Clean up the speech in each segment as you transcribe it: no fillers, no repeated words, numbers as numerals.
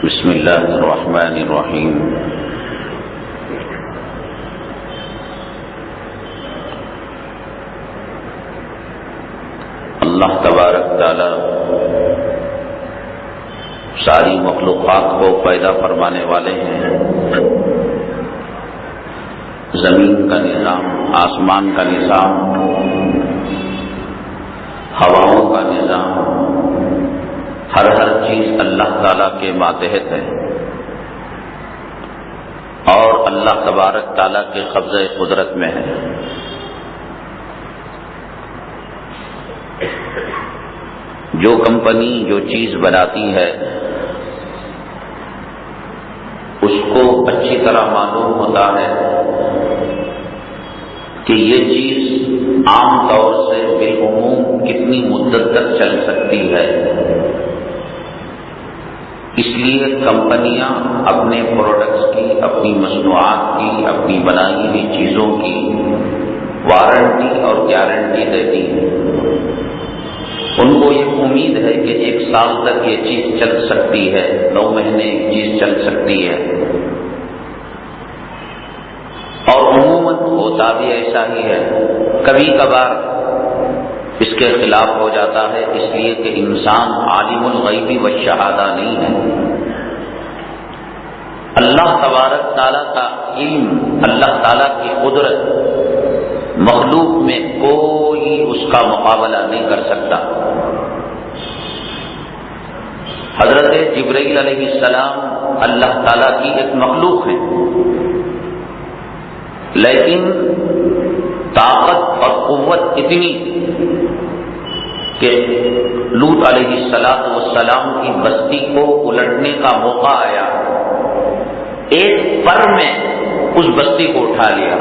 بسم اللہ الرحمن الرحیم۔ اللہ تبارک تعالی ساری مخلوقات کو پیدا فرمانے والے ہیں۔ زمین کا نظام، آسمان کا نظام، ہواؤں کا نظام، ہر چیز اللہ تعالیٰ کے ماتحت ہے اور اللہ تبارک تعالیٰ کے قبضہ قدرت میں ہے۔ جو کمپنی جو چیز بناتی ہے اس کو اچھی طرح معلوم ہوتا ہے کہ یہ چیز عام طور سے بالعموم کتنی مدت تک چل سکتی ہے، اس لیے کمپنیاں اپنے پروڈکٹس کی، اپنی مصنوعات کی، اپنی بنائی ہوئی چیزوں کی وارنٹی اور گارنٹی دیتی ہیں۔ ان کو یہ امید ہے کہ 1 سال تک یہ چیز چل سکتی ہے، 9 مہینے ایک چیز چل سکتی ہے، اور عموماً ہوتا بھی ایسا ہی ہے۔ کبھی کبھار اس کے خلاف ہو جاتا ہے، اس لیے کہ انسان عالم الغیب والشہادہ نہیں ہے۔ اللہ تبارک تعالیٰ کا علم، اللہ تعالیٰ کی قدرت مخلوق میں کوئی اس کا مقابلہ نہیں کر سکتا۔ حضرت جبرائیل علیہ السلام اللہ تعالیٰ کی ایک مخلوق ہے، لیکن طاقت اور قوت اتنی کہ لوط علیہ السلام کی بستی کو الٹنے کا موقع آیا، ایک پر میں اس بستی کو اٹھا لیا،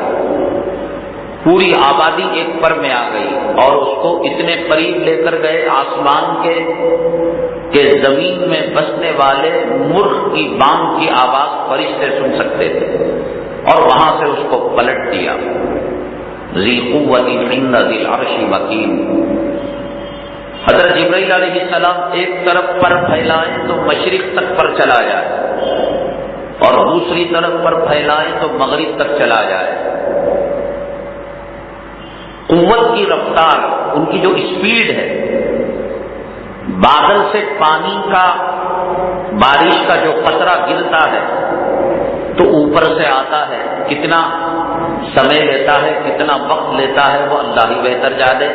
پوری آبادی ایک پر میں آ گئی اور اس کو اتنے قریب لے کر گئے آسمان کے کہ زمین میں بسنے والے مرغ کی بانگ کی آواز فرشتے سن سکتے تھے، اور وہاں سے اس کو پلٹ دیا۔ ذی قوت عند ذی العرش مکین۔ حضرت جبرائیل علیہ السلام ایک طرف پر پھیلائیں تو مشرق تک پر چلا جائے، اور دوسری طرف پر پھیلائیں تو مغرب تک چلا جائے۔ قوت کی رفتار، ان کی جو اسپیڈ ہے، بادل سے پانی کا، بارش کا جو قطرہ گرتا ہے تو اوپر سے آتا ہے، کتنا سمے لیتا ہے، کتنا وقت لیتا ہے، وہ اللہ ہی بہتر جانے۔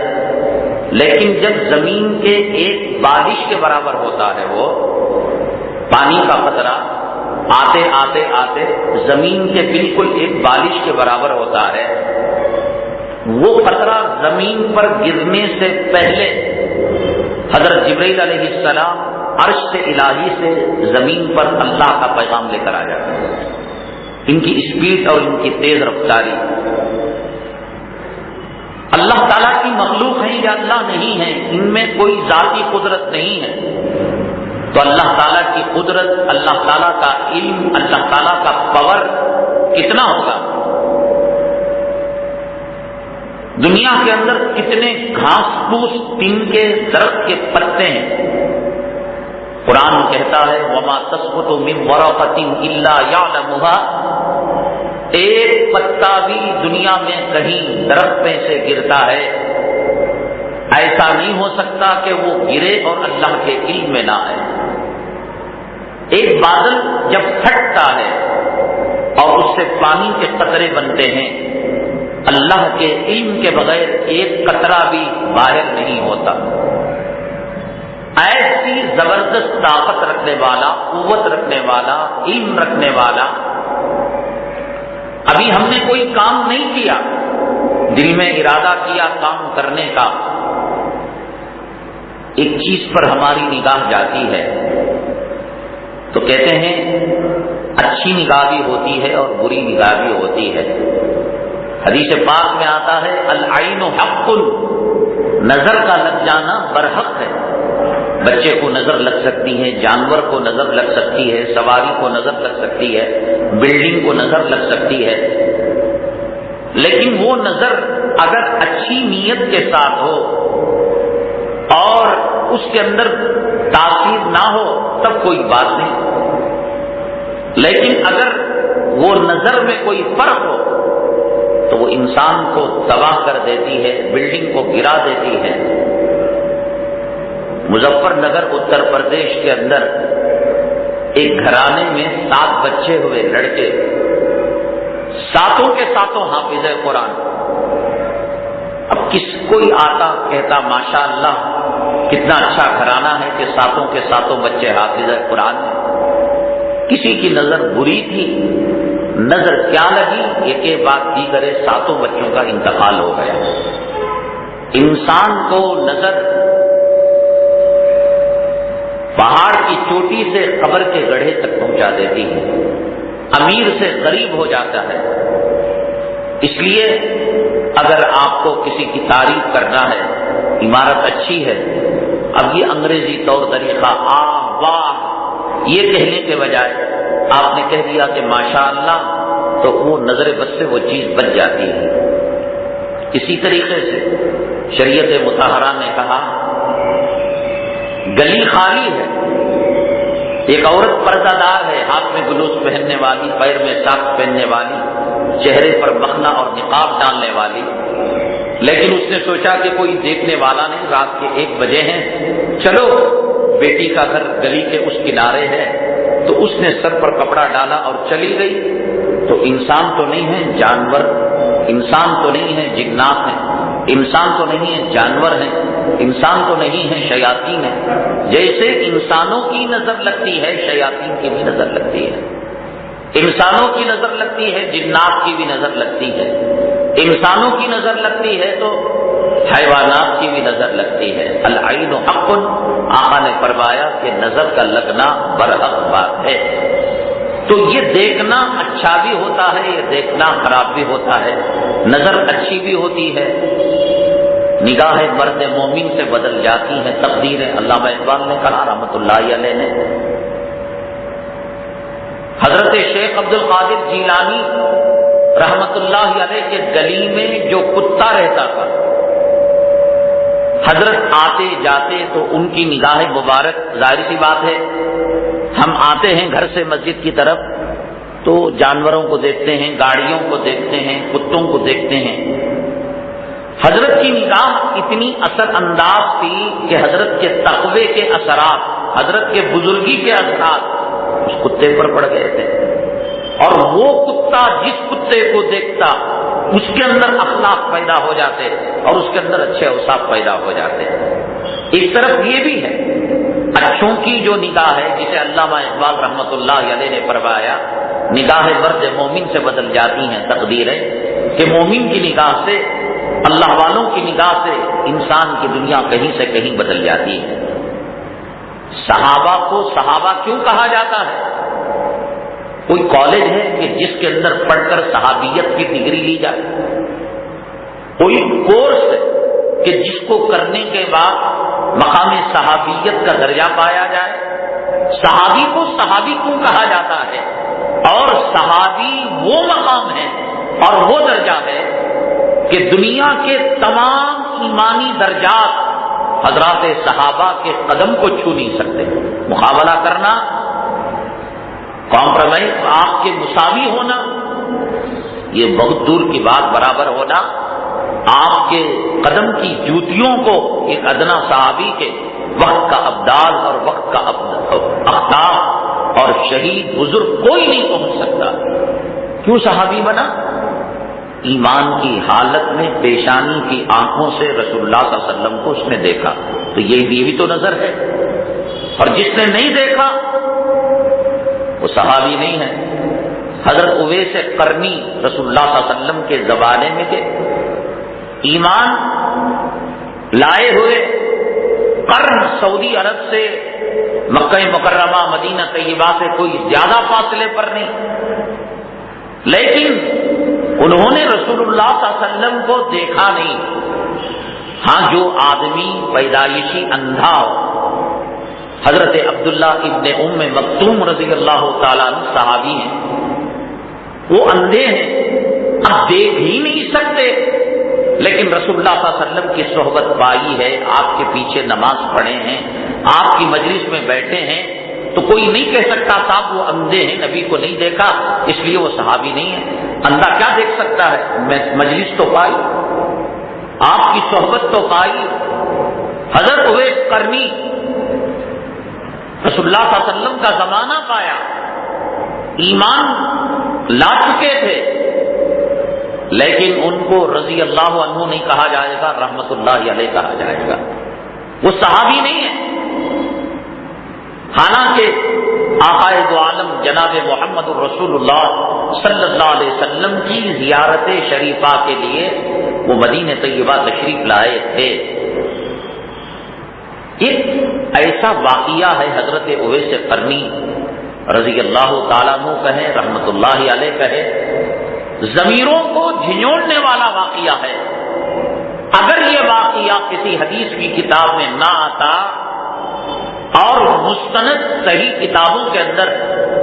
لیکن جب زمین کے ایک بارش کے برابر ہوتا ہے وہ پانی کا قطرہ، آتے آتے آتے زمین کے بالکل ایک بارش کے برابر ہوتا ہے، وہ قطرہ زمین پر گرنے سے پہلے حضرت جبرائیل علیہ السلام عرش سے الہی سے زمین پر اللہ کا پیغام لے کر آ جاتے ہیں۔ ان کی اسپیڈ اور ان کی تیز رفتاری، اللہ تعالیٰ کی مخلوق ہے یا اللہ نہیں ہے، ان میں کوئی ذاتی قدرت نہیں ہے، تو اللہ تعالیٰ کی قدرت، اللہ تعالیٰ کا علم، اللہ تعالیٰ کا پاور کتنا ہوگا؟ دنیا کے اندر کتنے گھاس پھوس، تنکے، درخت کے پتے ہیں۔ قرآن کہتا ہے وَمَا تَسْقُطُ مِن وَرَقَةٍ إِلَّا يَعْلَمُهَا، ایک پتا بھی دنیا میں کہیں درخت میں سے گرتا ہے، ایسا نہیں ہو سکتا کہ وہ گرے اور اللہ کے علم میں نہ آئے۔ ایک بادل جب پھٹتا ہے اور اس سے پانی کے قطرے بنتے ہیں، اللہ کے علم کے بغیر ایک قطرہ بھی باہر نہیں ہوتا۔ ایسی زبردست طاقت رکھنے والا، قوت رکھنے والا، علم رکھنے والا، ابھی ہم نے کوئی کام نہیں کیا، دل میں ارادہ کیا کام کرنے کا، ایک چیز پر ہماری نگاہ جاتی ہے تو کہتے ہیں اچھی نگاہ بھی ہوتی ہے اور بری نگاہ بھی ہوتی ہے۔ حدیث پاک میں آتا ہے العین حق، نظر کا لگ جانا برحق ہے۔ بچے کو نظر لگ سکتی ہے، جانور کو نظر لگ سکتی ہے، سواری کو نظر لگ سکتی ہے، بلڈنگ کو نظر لگ سکتی ہے، لیکن وہ نظر اگر اچھی نیت کے ساتھ ہو اور اس کے اندر تاثیر نہ ہو تب کوئی بات نہیں۔ لیکن اگر وہ نظر میں کوئی فرق ہو تو وہ انسان کو تباہ کر دیتی ہے، بلڈنگ کو گرا دیتی ہے۔ مظفر نگر اتر پردیش کے اندر ایک گھرانے میں 7 بچے ہوئے لڑکے، 7 کے 7 حافظ قرآن۔ اب کس کوئی آتا کہتا ماشاءاللہ کتنا اچھا گھرانہ ہے کہ 7 کے 7 بچے حافظ قرآن ہیں۔ کسی کی نظر بری تھی، نظر کیا لگی، ایک ایک بات کی کرے 7 بچوں کا انتقال ہو گیا۔ انسان کو نظر پہاڑ کی چوٹی سے قبر کے گڑھے تک پہنچا دیتی ہے، امیر سے غریب ہو جاتا ہے۔ اس لیے اگر آپ کو کسی کی تعریف کرنا ہے، عمارت اچھی ہے، اب یہ انگریزی طور طریقہ واہ یہ کہنے کے بجائے آپ نے کہہ دیا کہ ماشاءاللہ، تو وہ نظر بد سے وہ چیز بچ جاتی ہے۔ اسی طریقے سے شریعت مطہرہ نے کہا گلی خالی ہے، ایک عورت پردہ دار ہے، ہاتھ میں گلوز پہننے والی، پیر میں ساکس پہننے والی، چہرے پر مخنا اور نقاب ڈالنے والی، لیکن اس نے سوچا کہ کوئی دیکھنے والا نہیں، رات کے 1 بجے ہیں، چلو بیٹی کا گھر گلی کے اس کنارے ہے، تو اس نے سر پر کپڑا ڈالا اور چلی گئی۔ تو انسان تو نہیں ہے جانور، انسان تو نہیں ہے جنات ہیں، انسان تو نہیں ہے جانور ہیں، انسان تو نہیں ہے شیاطین ہیں۔ جیسے انسانوں کی نظر لگتی ہے، شیاطین کی بھی نظر لگتی ہے، انسانوں کی نظر لگتی ہے، جنات کی بھی نظر لگتی ہے، انسانوں کی نظر لگتی ہے تو حیوانات کی بھی نظر لگتی ہے۔ العین حق، آقا نے فرمایا کہ نظر کا لگنا برحق بات ہے۔ تو یہ دیکھنا اچھا بھی ہوتا ہے، یہ دیکھنا خراب بھی ہوتا ہے، نظر اچھی بھی ہوتی ہے، نگاہ مرد مومن سے بدل جاتی ہے تقدیریں۔ علامہ اقبال نے کہا رحمۃ اللہ علیہ نے، حضرت شیخ عبد القادر جیلانی رحمۃ اللہ علیہ کے گلی میں جو کتا رہتا تھا، حضرت آتے جاتے تو ان کی نگاہ مبارک، ظاہر سی بات ہے ہم آتے ہیں گھر سے مسجد کی طرف تو جانوروں کو دیکھتے ہیں، گاڑیوں کو دیکھتے ہیں، کتوں کو دیکھتے ہیں۔ حضرت کی نگاہ اتنی اثر انداز تھی کہ حضرت کے تقوی کے اثرات، حضرت کے بزرگی کے اثرات اس کتے پر پڑ گئے تھے، اور وہ کتا جس کتے کو دیکھتا اس کے اندر اخلاق پیدا ہو جاتے اور اس کے اندر اچھے اوصاف پیدا ہو جاتے۔ ایک طرف یہ بھی ہے اچھوں کی جو نگاہ ہے، جسے علامہ اقبال رحمۃ اللہ علیہ نے فرمایا نگاہ مرد مومن سے بدل جاتی ہیں تقدیریں، کہ مومن کی نگاہ سے، اللہ والوں کی نگاہ سے انسان کی دنیا کہیں سے کہیں بدل جاتی ہے۔ صحابہ کو صحابہ کیوں کہا جاتا ہے؟ کوئی کالج ہے کہ جس کے اندر پڑھ کر صحابیت کی ڈگری لی جائے؟ کوئی کورس ہے کہ جس کو کرنے کے بعد مقام صحابیت کا درجہ پایا جائے؟ صحابی کو صحابی کیوں کہا جاتا ہے؟ اور صحابی وہ مقام ہے اور وہ درجہ ہے کہ دنیا کے تمام ایمانی درجات حضرات صحابہ کے قدم کو چھو نہیں سکتے۔ مقابلہ کرنا، کمپرومائز، آپ کے مساوی ہونا، یہ بہت دور کی بات، برابر ہونا، آپ کے قدم کی جوتیوں کو ایک ادنا صحابی کے وقت کا ابدال اور وقت کا اختاب اور شہید بزرگ کوئی نہیں پہنچ سکتا۔ کیوں صحابی بنا؟ ایمان کی حالت میں پیشانی کی آنکھوں سے رسول اللہ صلی اللہ علیہ وسلم کو اس نے دیکھا، تو یہ بھی تو نظر ہے، اور جس نے نہیں دیکھا وہ صحابی نہیں ہے۔ حضرت اویس قرنی رسول اللہ صلی اللہ علیہ وسلم کے زمانے میں تھے، ایمان لائے ہوئے، قرن سعودی عرب سے مکہ مکرمہ مدینہ طیبہ سے کوئی زیادہ فاصلے پر نہیں، لیکن انہوں نے رسول اللہ صلی اللہ علیہ وسلم کو دیکھا نہیں۔ ہاں، جو آدمی پیدائشی اندھا ہو، حضرت عبداللہ ابن ام مکتوم رضی اللہ تعالیٰ عنہ صحابی ہیں، وہ اندھے ہیں، اب دیکھ ہی نہیں سکتے، لیکن رسول اللہ صلی اللہ علیہ وسلم کی صحبت پائی ہے، آپ کے پیچھے نماز پڑھے ہیں، آپ کی مجلس میں بیٹھے ہیں، تو کوئی نہیں کہہ سکتا صاحب وہ اندھے ہیں، نبی کو نہیں دیکھا اس لیے وہ صحابی نہیں ہے۔ اندھا کیا دیکھ سکتا ہے؟ مجلس تو پائی، آپ کی صحبت تو پائی۔ حضرت اویس قرنی رسول اللہ صلی اللہ علیہ وسلم کا زمانہ پایا، ایمان لا چکے تھے، لیکن ان کو رضی اللہ عنہ نہیں کہا جائے گا، رحمت اللہ علیہ کہا جائے گا، وہ صحابی نہیں ہے۔ حالانکہ آقا دو عالم جناب محمد الرسول اللہ صلی اللہ علیہ وسلم کی زیارت شریفہ کے لیے وہ مدینہ طیبہ تشریف لائے تھے۔ ایک ایسا واقعہ ہے حضرت اویس قرنی رضی اللہ تعالیٰ عنہ کہے، رحمت اللہ علیہ کہے، ضمیروں کو جھنجھوڑنے والا واقعہ ہے۔ اگر یہ واقعہ کسی حدیث کی کتاب میں نہ آتا اور مستند صحیح کتابوں کے اندر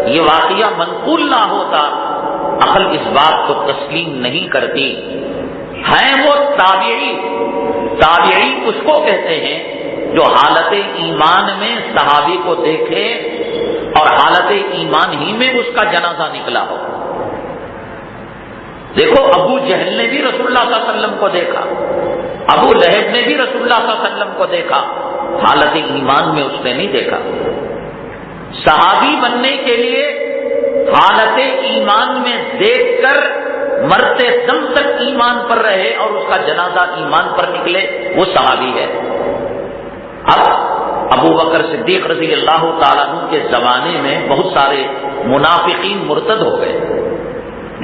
یہ واقعہ منقول نہ ہوتا، عقل اس بات کو تسلیم نہیں کرتی۔ ہیں وہ تابعی اس کو کہتے ہیں جو حالت ایمان میں صحابی کو دیکھے اور حالت ایمان ہی میں اس کا جنازہ نکلا ہو۔ دیکھو ابو جہل نے بھی رسول اللہ صلی اللہ علیہ وسلم کو دیکھا، ابو لہب نے بھی رسول اللہ صلی اللہ علیہ وسلم کو دیکھا، حالت ایمان میں اس نے نہیں دیکھا۔ صحابی بننے کے لیے حالت ایمان میں دیکھ کر مرتے دم تک ایمان پر رہے اور اس کا جنازہ ایمان پر نکلے، وہ صحابی ہے۔ اب ابو بکر صدیق رضی اللہ تعالیٰ عنہ کے زمانے میں بہت سارے منافقین مرتد ہو گئے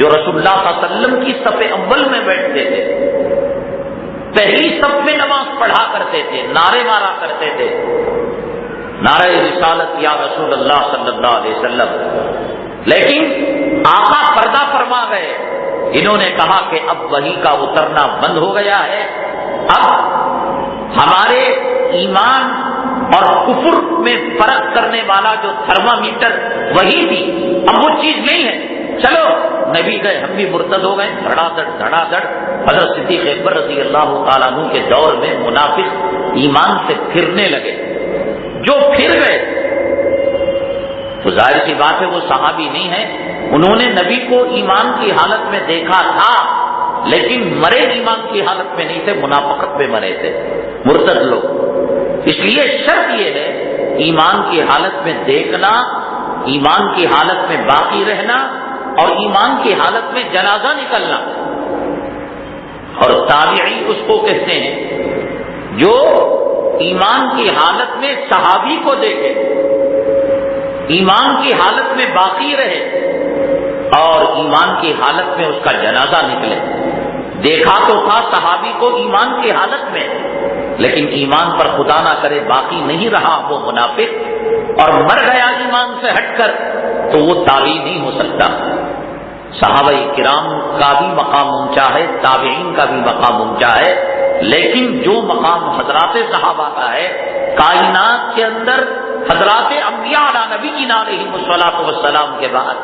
جو رسول اللہ صلی اللہ علیہ وسلم کی صف اول میں بیٹھتے تھے، پہلی صف میں نماز پڑھا کرتے تھے، نعرے مارا کرتے تھے، نعرہ رسالت یا رسول اللہ صلی اللہ علیہ وسلم۔ لیکن آقا پردہ فرما گئے، انہوں نے کہا کہ اب وحی کا اترنا بند ہو گیا ہے، اب ہمارے ایمان اور کفر میں فرق کرنے والا جو تھرمامیٹر وہی تھی، اب وہ چیز نہیں ہے، چلو نبی گئے، ہم بھی مرتد ہو گئے، دھڑا دھڑ۔ حضرت صدیق اکبر رضی اللہ تعالیٰ عنہ کے دور میں منافق ایمان سے پھرنے لگے، جو پھر گئے تو ظاہر سی بات ہے وہ صحابی نہیں ہے۔ انہوں نے نبی کو ایمان کی حالت میں دیکھا تھا لیکن مرے ایمان کی حالت میں نہیں تھے، منافقت میں مرے تھے مرتد لوگ۔ اس لیے شرط یہ ہے ایمان کی حالت میں دیکھنا، ایمان کی حالت میں باقی رہنا اور ایمان کی حالت میں جنازہ نکلنا۔ اور تابعی اس کو کہتے ہیں جو ایمان کی حالت میں صحابی کو دیکھے، ایمان کی حالت میں باقی رہے اور ایمان کی حالت میں اس کا جنازہ نکلے۔ دیکھا تو تھا صحابی کو ایمان کی حالت میں، لیکن ایمان پر خدا نہ کرے باقی نہیں رہا وہ منافق اور مر گیا ایمان سے ہٹ کر، تو وہ تابعی نہیں ہو سکتا۔ صحابہ کرام کا بھی مقام اونچا ہے، تابعین کا بھی مقام اونچا ہے، لیکن جو مقام حضرات صحابہ کا ہے، کائنات کے اندر حضرات انبیاء علی نبینا علیہم الصلوۃ والسلام کے بعد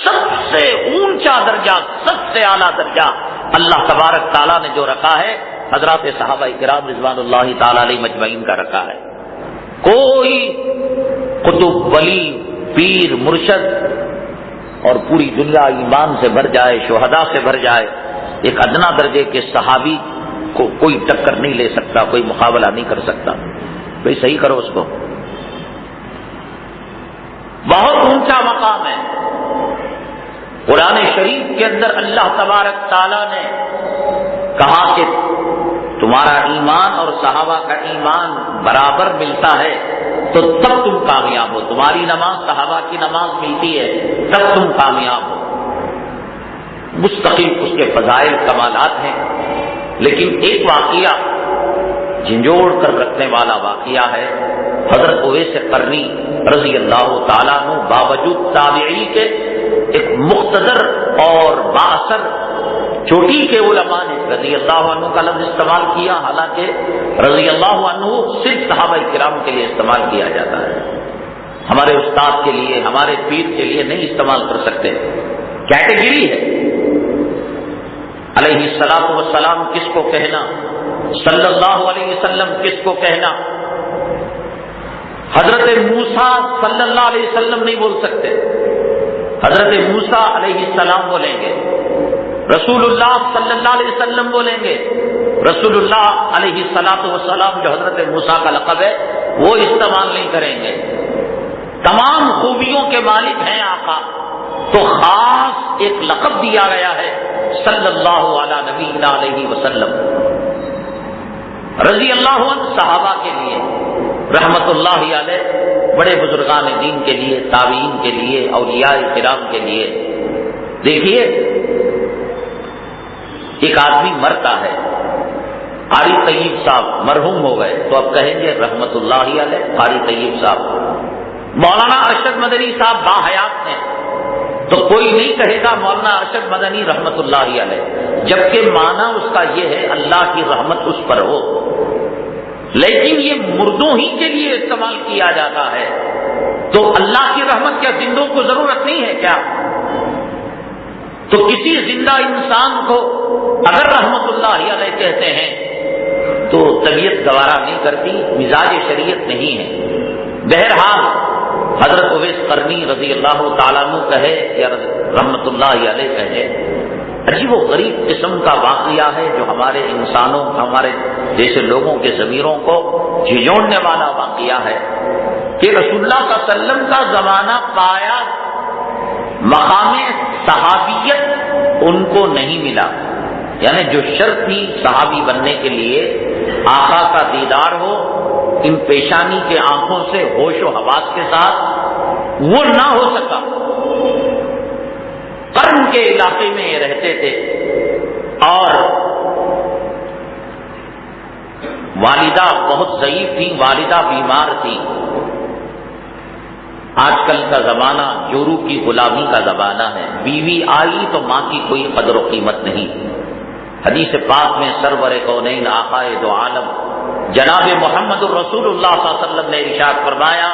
سب سے اونچا درجہ، سب سے اعلیٰ درجہ اللہ تبارک تعالیٰ نے جو رکھا ہے حضرات صحابہ کرام رضوان اللہ تعالیٰ علیہ مجمعین کا رکھا ہے۔ کوئی قطب، ولی، پیر، مرشد اور پوری دنیا ایمان سے بھر جائے، شہداء سے بھر جائے، ایک ادنا درجے کے صحابی کو کوئی ٹکر نہیں لے سکتا، کوئی مقابلہ نہیں کر سکتا۔ بھئی صحیح کرو اس کو، بہت اونچا مقام ہے۔ قرآن شریف کے اندر اللہ تبارک تعالیٰ نے کہا کہ تمہارا ایمان اور صحابہ کا ایمان برابر ملتا ہے تو تب تم کامیاب ہو، تمہاری نماز صحابہ کی نماز ملتی ہے تب تم کامیاب ہو۔ مستقل اس کے فضائل کمالات ہیں، لیکن ایک واقعہ جھنجھوڑ کر رکھنے والا واقعہ ہے۔ حضرت اویس قرنی رضی اللہ تعالیٰ عنہ باوجود تابعی کے ایک مقتدر اور بااثر چوٹی کے علماء نے رضی اللہ عنہ کا لفظ استعمال کیا، حالانکہ رضی اللہ عنہ صرف صحابہ کرام کے لیے استعمال کیا جاتا ہے، ہمارے استاد کے لیے، ہمارے پیر کے لیے نہیں استعمال کر سکتے، کیٹیگری ہے۔ علیہ الصلوۃ والسلام کس کو کہنا، صلی اللہ علیہ وسلم کس کو کہنا، حضرت موسیٰ صلی اللہ علیہ وسلم نہیں بول سکتے، حضرت موسیٰ علیہ السلام بولیں گے، رسول اللہ صلی اللہ علیہ وسلم بولیں گے، رسول اللہ علیہ السلام جو حضرت موسیٰ کا لقب ہے وہ استعمال نہیں کریں گے۔ تمام خوبیوں کے مالک ہیں آقا، تو خاص ایک لقب دیا گیا ہے صلی اللہ علیہ وسلم، رضی اللہ عنہ صحابہ کے لیے، رحمت اللہ علیہ بڑے بزرگان دین کے لیے، تابعین کے لیے، اولیاء کرام کے لیے۔ دیکھیے ایک آدمی مرتا ہے، قاری طیب صاحب مرحوم ہو گئے تو اب کہیں گے رحمت اللہ علیہ قاری طیب صاحب۔ مولانا ارشد مدنی صاحب باحیات ہیں تو کوئی نہیں کہے گا مولانا ارشد مدنی رحمت اللہ علیہ، جبکہ معنی اس کا یہ ہے اللہ کی رحمت اس پر ہو، لیکن یہ مردوں ہی کے لیے استعمال کیا جاتا ہے، تو اللہ کی رحمت کیا زندوں کو ضرورت نہیں ہے کیا؟ تو کسی زندہ انسان کو اگر رحمت اللہ علیہ کہتے ہیں تو طبیعت گوارا نہیں کرتی، مزاج شریعت نہیں ہے۔ بہرحال حضرت اویس قرنی رضی اللہ تعالیٰ عنہ کہے یا رحمت اللہ علیہ کہے، عجیب و غریب قسم کا واقعہ ہے جو ہمارے انسانوں، ہمارے جیسے لوگوں کے ضمیروں کو جھنجھوڑنے والا واقعہ ہے کہ رسول اللہ صلی اللہ علیہ وسلم کا زمانہ پایا، مقام صحابیت ان کو نہیں ملا، یعنی جو شرط تھی صحابی بننے کے لیے آقا کا دیدار ہو ان پیشانی کے آنکھوں سے ہوش و حواس کے ساتھ، وہ نہ ہو سکا۔ قرن کے علاقے میں یہ رہتے تھے اور والدہ بہت ضعیف تھی، والدہ بیمار تھی۔ آج کل کا زمانہ جورو کی غلامی کا زمانہ ہے، بیوی آئی تو ماں کی کوئی قدر و قیمت نہیں۔ حدیث پاک میں سرور کونین آقائے دو عالم جناب محمد الرسول اللہ صلی اللہ علیہ وسلم نے ارشاد فرمایا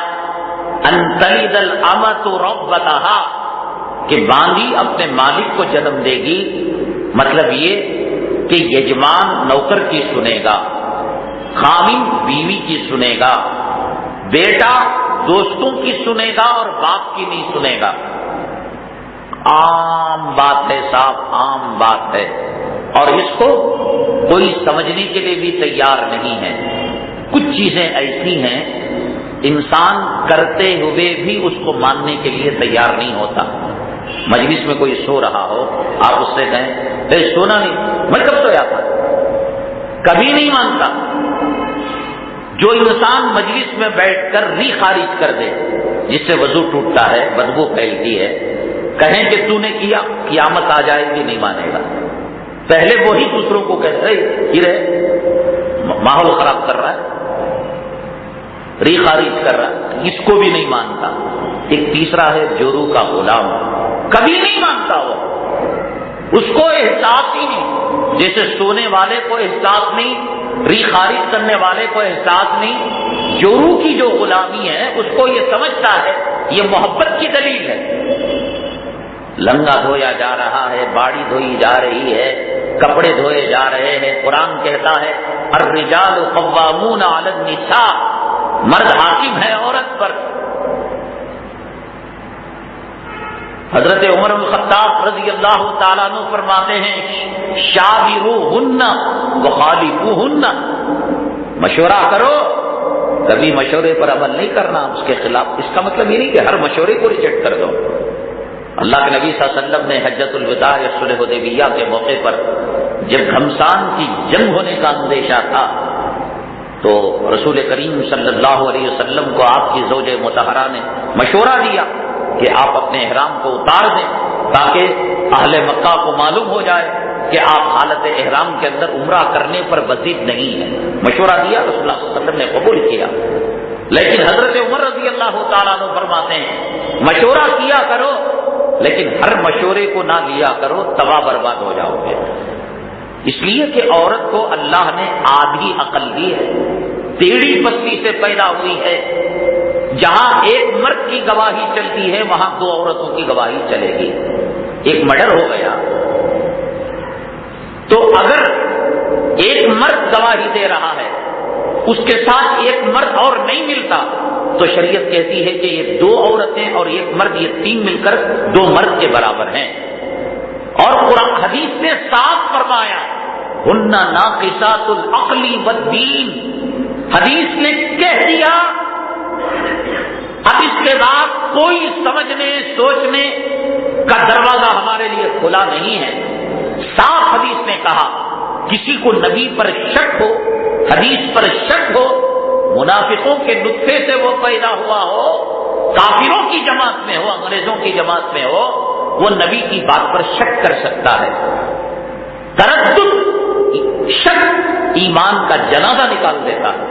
ان تلد الامۃ ربتہا، کہ باندی اپنے مالک کو جنم دے گی، مطلب یہ کہ یجمان نوکر کی سنے گا، خامن بیوی کی سنے گا، بیٹا دوستوں کی سنے گا اور باپ کی نہیں سنے گا۔ عام بات ہے صاحب، عام بات ہے، اور اس کو کوئی سمجھنے کے لیے بھی تیار نہیں ہے۔ کچھ چیزیں ایسی ہیں انسان کرتے ہوئے بھی اس کو ماننے کے لیے تیار نہیں ہوتا۔ مجلس میں کوئی سو رہا ہو، آپ اس سے کہیں اے سونا نہیں، میں کب سویا تھا، کبھی نہیں مانتا۔ جو انسان مجلس میں بیٹھ کر ری خارج کر دے، جس سے وضو ٹوٹتا ہے، بدبو پھیلتی ہے، کہیں کہ تو نے کیا، قیامت آ جائے گی، نہیں مانے گا۔ پہلے وہی دوسروں کو کہتے ماحول خراب کر رہا ہے، ری خارج کر رہا ہے، اس کو بھی نہیں مانتا۔ ایک تیسرا ہے جورو کا غلام، کبھی نہیں مانتا، وہ اس کو احساس ہی نہیں، جیسے سونے والے کو احساس نہیں، ری خارج کرنے والے کو احساس نہیں۔ جورو کی جو غلامی ہے اس کو یہ سمجھتا ہے یہ محبت کی دلیل ہے۔ لنگا دھویا جا رہا ہے، باڑی دھوئی جا رہی ہے، کپڑے دھوئے جا رہے ہیں۔ قرآن کہتا ہے الرجال قوامون علی النساء، مرد حاکم ہے عورت پر۔ حضرت عمر بن الخطاب رضی اللہ تعالیٰ عنہ فرماتے ہیں شاوروہن وخالفوہن، مشورہ کرو، کبھی مشورے پر عمل نہیں کرنا اس کے خلاف۔ اس کا مطلب یہ نہیں کہ ہر مشورے کو ریجیکٹ کر دو۔ اللہ کے نبی صلی اللہ علیہ وسلم نے حجۃ الوداع یا صلح حدیبیہ کے موقع پر جب گھمسان کی جنگ ہونے کا اندیشہ تھا تو رسول کریم صلی اللہ علیہ وسلم کو آپ کی زوج مطہرہ نے مشورہ دیا کہ آپ اپنے احرام کو اتار دیں تاکہ اہل مکہ کو معلوم ہو جائے کہ آپ حالت احرام کے اندر عمرہ کرنے پر مزید نہیں ہیں۔ مشورہ دیا، رسول اللہ صلی اللہ علیہ وسلم نے قبول کیا۔ لیکن حضرت عمر رضی اللہ تعالیٰ عنہ فرماتے ہیں مشورہ کیا کرو لیکن ہر مشورے کو نہ لیا کرو، تباہ برباد ہو جاؤ گے۔ اس لیے کہ عورت کو اللہ نے آدھی عقل دی ہے، ٹیڑھی پسلی سے پیدا ہوئی ہے۔ جہاں ایک مرد کی گواہی چلتی ہے وہاں دو عورتوں کی گواہی چلے گی۔ ایک مرڈر ہو گیا تو اگر ایک مرد گواہی دے رہا ہے اس کے ساتھ ایک مرد اور نہیں ملتا تو شریعت کہتی ہے کہ یہ 2 عورتیں اور ایک مرد، یہ 3 مل کر 2 مرد کے برابر ہیں۔ اور قرآن حدیث نے صاف فرمایا ہن ناقصات العقل والدین، حدیث نے کہہ دیا۔ اب اس کے بعد کوئی سمجھنے سوچنے کا دروازہ ہمارے لیے کھلا نہیں ہے۔ صاف حدیث نے کہا کسی کو نبی پر شک ہو، حدیث پر شک ہو، منافقوں کے نطفے سے وہ پیدا ہوا ہو، کافروں کی جماعت میں ہو، انگریزوں کی جماعت میں ہو، وہ نبی کی بات پر شک کر سکتا ہے۔ تردد، شک ایمان کا جنازہ نکال دیتا ہے۔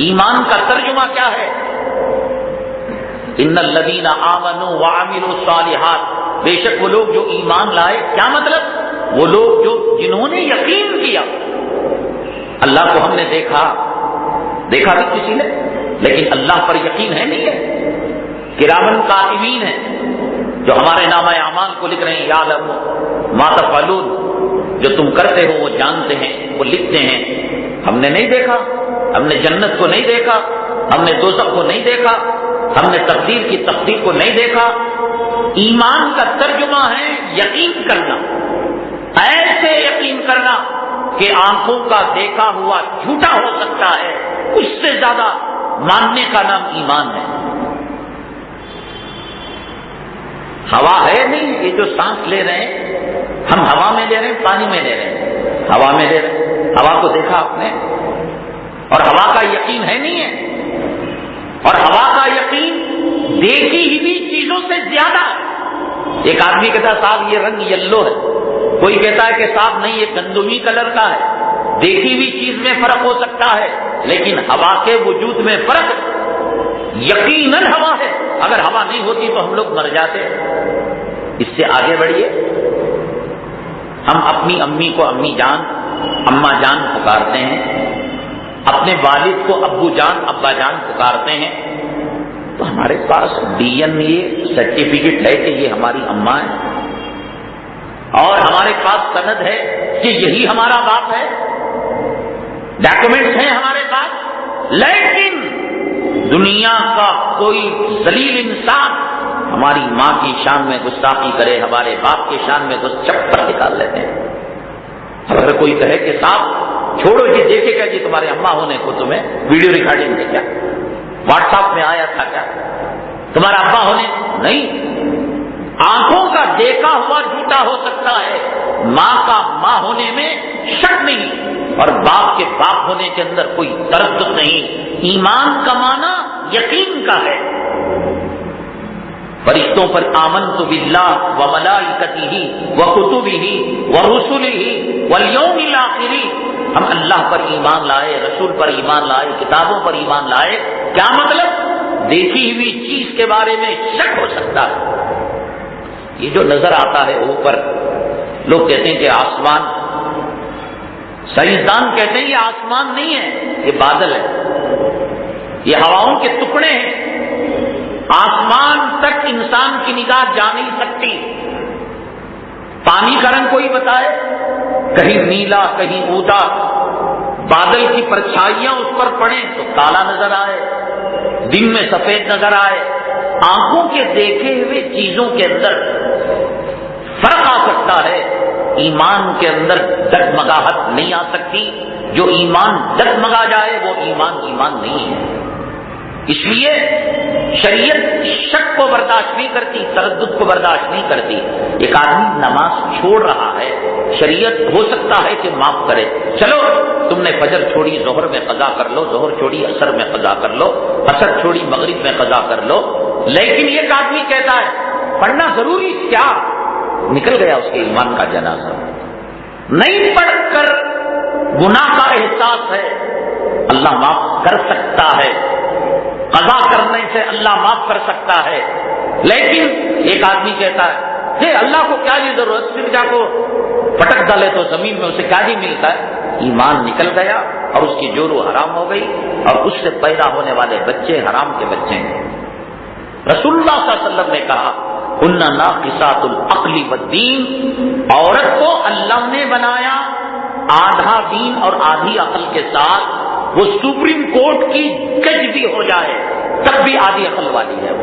ایمان کا ترجمہ کیا ہے؟ ان الذین آمنوا وعملوا الصالحات، بے شک وہ لوگ جو ایمان لائے، کیا مطلب؟ وہ لوگ جنہوں نے یقین کیا۔ اللہ کو ہم نے دیکھا بھی کسی نے، لیکن اللہ پر یقین ہے نہیں ہے۔ کرامن کاتبین ہیں جو ہمارے نامہ اعمال کو لکھ رہے ہیں، یعلم ما تفعلون، جو تم کرتے ہو وہ جانتے ہیں، وہ لکھتے ہیں۔ ہم نے نہیں دیکھا، ہم نے جنت کو نہیں دیکھا، ہم نے دوزخ کو نہیں دیکھا، ہم نے تقدیر کی تقدیر کو نہیں دیکھا۔ ایمان کا ترجمہ ہے یقین کرنا، ایسے یقین کرنا کہ آنکھوں کا دیکھا ہوا جھوٹا ہو سکتا ہے، اس سے زیادہ ماننے کا نام ایمان ہے۔ ہوا ہے نہیں، یہ جو سانس لے رہے ہیں ہم ہوا میں لے رہے ہیں، پانی میں لے رہے ہیں، ہوا میں لے رہے ہیں۔ ہوا کو دیکھا آپ نے؟ اور ہوا کا یقین ہے نہیں ہے، اور ہوا کا یقین دیکھی ہوئی چیزوں سے زیادہ ہے۔ ایک آدمی کہتا ہے صاحب یہ رنگ یلو ہے، کوئی کہتا ہے کہ صاحب نہیں یہ گندمی کلر کا ہے۔ دیکھی ہوئی چیز میں فرق ہو سکتا ہے، لیکن ہوا کے وجود میں فرق یقیناً ہوا ہے۔ اگر ہوا نہیں ہوتی تو ہم لوگ مر جاتے۔ اس سے آگے بڑھیے، ہم اپنی امی کو امی جان، اماں جان پکارتے ہیں، اپنے والد کو ابو جان، ابا جان پکارتے ہیں، تو ہمارے پاس ڈی این اے سرٹیفکیٹ ہے کہ یہ ہماری اماں ہے، اور ہمارے پاس سند ہے کہ یہی ہمارا باپ ہے، ڈاکومنٹس ہیں ہمارے پاس۔ لیکن دنیا کا کوئی ذلیل انسان ہماری ماں کی شان میں گستاخی کرے، ہمارے باپ کی شان میں چپر نکال لیتے ہیں۔ اگر کوئی کہے کہ صاحب چھوڑو جی، دیکھے گا جی تمہارے اماں ہونے کو تمہیں ویڈیو ریکارڈنگ ہے کیا، واٹس ایپ میں آیا تھا کیا، تمہارا ابا ہونے نہیں۔ آنکھوں کا دیکھا ہوا جھوٹا ہو سکتا ہے، ماں کا ماں ہونے میں شک نہیں، اور باپ کے باپ ہونے کے اندر کوئی تردد نہیں۔ ایمان کا معنی یقین کا ہے۔ فرشتوں پر آمنت باللہ وملائکتہ وکتبہ ورسلہ والیوم الآخر، ہم اللہ پر ایمان لائے، رسول پر ایمان لائے، کتابوں پر ایمان لائے۔ کیا مطلب؟ دیکھی ہوئی چیز کے بارے میں شک ہو سکتا ہے۔ یہ جو نظر آتا ہے اوپر، لوگ کہتے ہیں کہ آسمان، سائنسدان کہتے ہیں یہ آسمان نہیں ہے، یہ بادل ہے، یہ ہواؤں کے ٹکڑے ہیں، آسمان تک انسان کی نگاہ جا نہیں سکتی۔ پانی کا رنگ کوئی بتائے، کہیں نیلا کہیں اودہ، بادل کی پرچھائیاں اس پر پڑیں تو کالا نظر آئے، دن میں سفید نظر آئے۔ آنکھوں کے دیکھے ہوئے چیزوں کے اندر فرق آ سکتا ہے، ایمان کے اندر ڈگمگاہٹ نہیں آ سکتی۔ جو ایمان ڈگمگا جائے وہ ایمان نہیں ہے۔ اس لیے شریعت شک کو برداشت نہیں کرتی، تردد کو برداشت نہیں کرتی۔ ایک آدمی نماز چھوڑ رہا ہے، شریعت ہو سکتا ہے کہ معاف کرے، چلو تم نے فجر چھوڑی ظہر میں قضا کر لو، ظہر چھوڑی عصر میں قضا کر لو، عصر چھوڑی مغرب میں قضا کر لو۔ لیکن ایک آدمی کہتا ہے پڑھنا ضروری کیا، نکل گیا اس کے ایمان کا جنازہ۔ نہیں پڑھ کر گناہ کا احساس ہے، اللہ معاف کر سکتا ہے، قضا کرنے سے اللہ معاف کر سکتا ہے۔ لیکن ایک آدمی کہتا ہے اللہ کو کیا جی ضرورت، صرف جا کو پٹک ڈالے تو زمین میں اسے کیا جی ملتا ہے۔ ایمان نکل گیا اور اس کی جورو حرام ہو گئی، اور اس سے پیدا ہونے والے بچے حرام کے بچے ہیں۔ رسول اللہ صلی اللہ علیہ وسلم نے کہا ان ناقصات العقل والدین، عورت کو اللہ نے بنایا آدھا دین اور آدھی عقل کے ساتھ، وہ سپریم کورٹ کی جج بھی ہو جائے تب بھی آدھی عقل والی ہے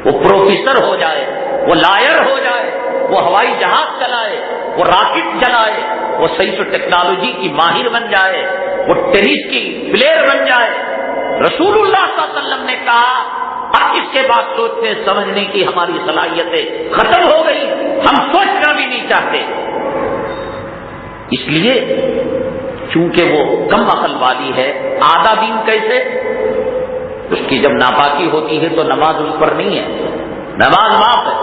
وہ پروفیسر ہو جائے، وہ لائر ہو جائے، وہ ہوائی جہاز چلائے، وہ راکٹ چلائے، وہ سائنس و ٹیکنالوجی کی ماہر بن جائے، وہ ٹینس کی پلیئر بن جائے، رسول اللہ صلی اللہ علیہ وسلم نے کہا اب اس کے بعد سوچنے سمجھنے کی ہماری صلاحیتیں ختم ہو گئی، ہم سوچنا بھی نہیں چاہتے۔ اس لیے چونکہ وہ کم عقل والی ہے، آدھا دین کیسے؟ اس کی جب ناپاکی ہوتی ہے تو نماز اس پر نہیں ہے، نماز معاف ہے۔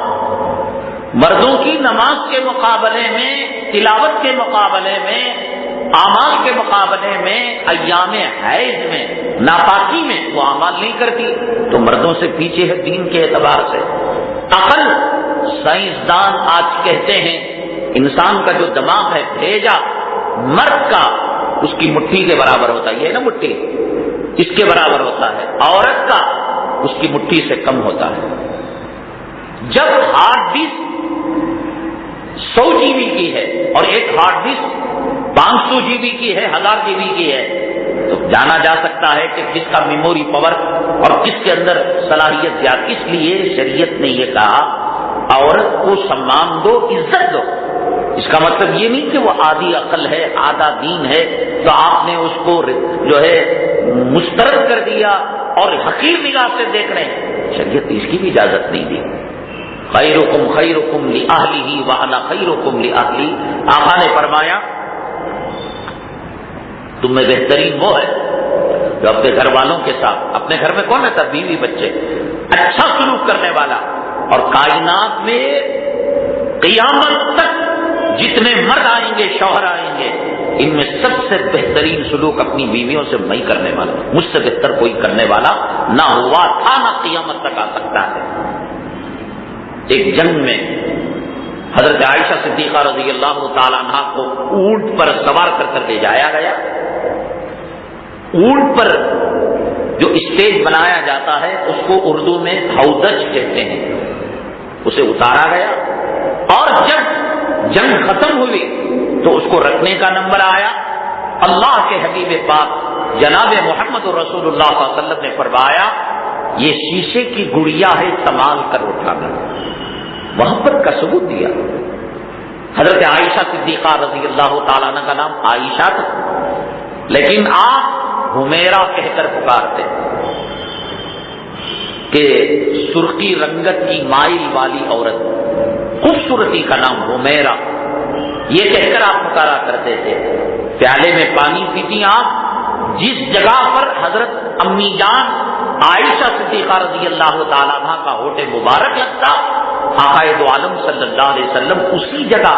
مردوں کی نماز کے مقابلے میں، تلاوت کے مقابلے میں، اعمال کے مقابلے میں، ایام حیض میں، ناپاکی میں وہ اعمال نہیں کرتی تو مردوں سے پیچھے ہے دین کے اعتبار سے۔ عقل، سائنسدان آج کہتے ہیں انسان کا جو دماغ ہے بھیجا مرد کا اس کی مٹھی کے برابر ہوتا ہے، یہ نا مٹھی اس کے برابر ہوتا ہے، عورت کا اس کی مٹھی سے کم ہوتا ہے۔ جب ہارڈ ڈسک 100 GB کی ہے اور ایک ہارڈ ڈسک 500 GB کی ہے، 1000 GB کی ہے، تو جانا جا سکتا ہے کہ کس کا میموری پاور اور کس کے اندر صلاحیت زیادہ۔ اس لیے شریعت نے یہ کہا عورت کو سمان دو، عزت دو۔ اس کا مطلب یہ نہیں کہ وہ آدھی عقل ہے، آدھا دین ہے تو آپ نے اس کو جو ہے مسترد کر دیا اور حقیر نگاہ سے دیکھ رہے ہیں۔ شریعت نے اس کی بھی اجازت نہیں دی۔ خیرکم خیرکم لأہلہ وانا خیرکم لأہلی، آقا نے فرمایا تم میں بہترین وہ ہے جو اپنے گھر والوں کے ساتھ، اپنے گھر میں کون رہتا؟ بیوی بچے، اچھا سلوک کرنے والا۔ اور کائنات میں قیامت تک جتنے مرد آئیں گے، شوہر آئیں گے، ان میں سب سے بہترین سلوک اپنی بیویوں سے میں کرنے والا، مجھ سے بہتر کوئی کرنے والا نہ ہوا تھا، نہ قیامت تک آ سکتا ہے۔ ایک جنگ میں حضرت عائشہ صدیقہ رضی اللہ تعالی عنہا کو اونٹ پر سوار کر لے جایا گیا۔ اونٹ پر جو اسٹیج بنایا جاتا ہے اس کو اردو میں ہودج کہتے ہیں، اسے اتارا گیا اور جب جنگ ختم ہوئی تو اس کو رکھنے کا نمبر آیا۔ اللہ کے حبیب پاک جناب محمد رسول اللہ صلی اللہ علیہ وسلم نے فرمایا یہ شیشے کی گڑیا ہے، سنبھال کر اٹھانا، محبت کا ثبوت دیا۔ حضرت عائشہ صدیقہ رضی اللہ تعالیٰ عنہ کا نام عائشہ تھا، لیکن آپ حمیرہ کہہ کر پکارتے کہ سرخی رنگت کی مائل والی عورت، خوبصورتی کا نام حمیرہ، یہ کہہ کر آپ پکارا کرتے تھے۔ پیالے میں پانی پیتی آپ، جس جگہ پر حضرت امی جان عائشہ صدیقہ رضی اللہ تعالیٰ عنہ کا ہوٹے مبارک لگتا، آقا دو عالم صلی اللہ علیہ وسلم اسی جگہ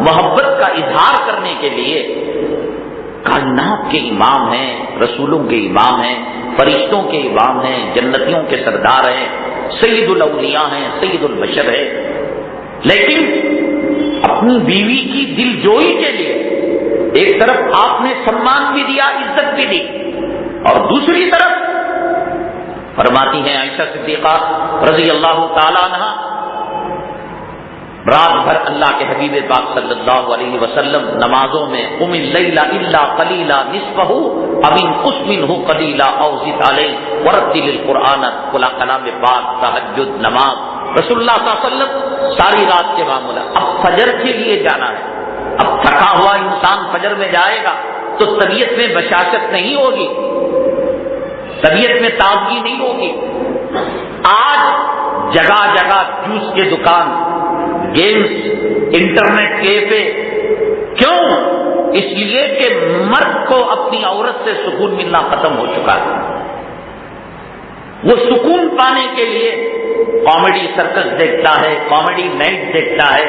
محبت کا اظہار کرنے کے لیے کائنات کے امام ہیں، رسولوں کے امام ہیں، فرشتوں کے امام ہیں، جنتیوں کے سردار ہیں، سید الاولیاء ہیں، سید البشر ہے، لیکن اپنی بیوی کی دل جوئی کے لیے ایک طرف آپ نے سمان بھی دیا، عزت بھی دی، اور دوسری طرف فرماتی ہیں عائشہ صدیقہ رضی اللہ تعالی عنہ رات بھر اللہ کے حبیب پاک صلی اللہ علیہ وسلم نمازوں میں قم اللیل الا قلیلا نصفہ او انقص منہ قلیلا او زد علیہ ورتل القرآن، کلام پاک، تہجد، نماز، رسول اللہ صلی اللہ علیہ وسلم ساری رات کے معمولات۔ اب فجر کے لیے جانا ہے، اب تھکا ہوا انسان فجر میں جائے گا تو طبیعت میں بشاشت نہیں ہوگی، طبیعت میں تازگی نہیں ہوگی۔ آج جگہ جگہ جوس کے دکان، گیمز، انٹرنیٹ کیفے، کیوں؟ اس لیے کہ مرد کو اپنی عورت سے سکون ملنا ختم ہو چکا ہے۔ وہ سکون پانے کے لیے کامیڈی سرکس دیکھتا ہے، کامیڈی نائٹ دیکھتا ہے،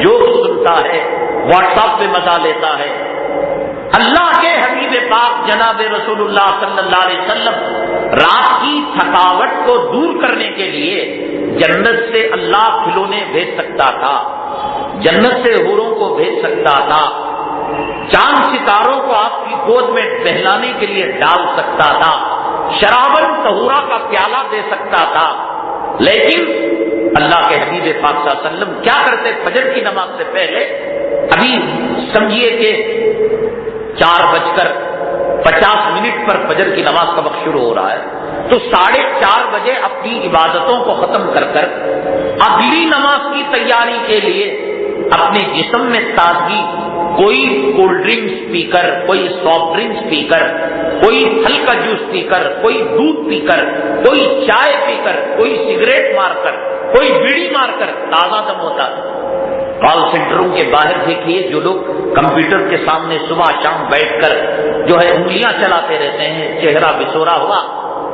جوک سنتا ہے، واٹس ایپ پہ مزہ لیتا ہے۔ اللہ کے حبیب پاک جناب رسول اللہ صلی اللہ علیہ وسلم رات کی تھکاوٹ کو دور کرنے کے لیے جنت سے اللہ کھلونے بھیج سکتا تھا، جنت سے حوروں کو بھیج سکتا تھا، چاند ستاروں کو آپ کی گود میں بہلانے کے لیے ڈال سکتا تھا، شرابن طہورا کا پیالہ دے سکتا تھا، لیکن اللہ کے حبیب پاک صلی اللہ علیہ وسلم کیا کرتے؟ فجر کی نماز سے پہلے ابھی سمجھیے کہ 4:30 50 منٹ پر فجر کی نماز کا وقت شروع ہو رہا ہے تو 4:30 بجے اپنی عبادتوں کو ختم کر کر اگلی نماز کی تیاری کے لیے اپنے جسم میں تازگی، کوئی کولڈ ڈرنکس پی کر، کوئی سافٹ ڈرنکس پی کر، کوئی پھل کا جوس پی کر، کوئی دودھ پی کر، کوئی چائے پی کر، کوئی سگریٹ مار کر، کوئی بیڑی مار کر تازہ دم ہوتا ہے۔ کال سینٹروں کے باہر دیکھیے جو لوگ کمپیوٹر کے سامنے صبح شام بیٹھ کر جو ہے انگلیاں چلاتے رہتے ہیں، چہرہ بسورا ہوا،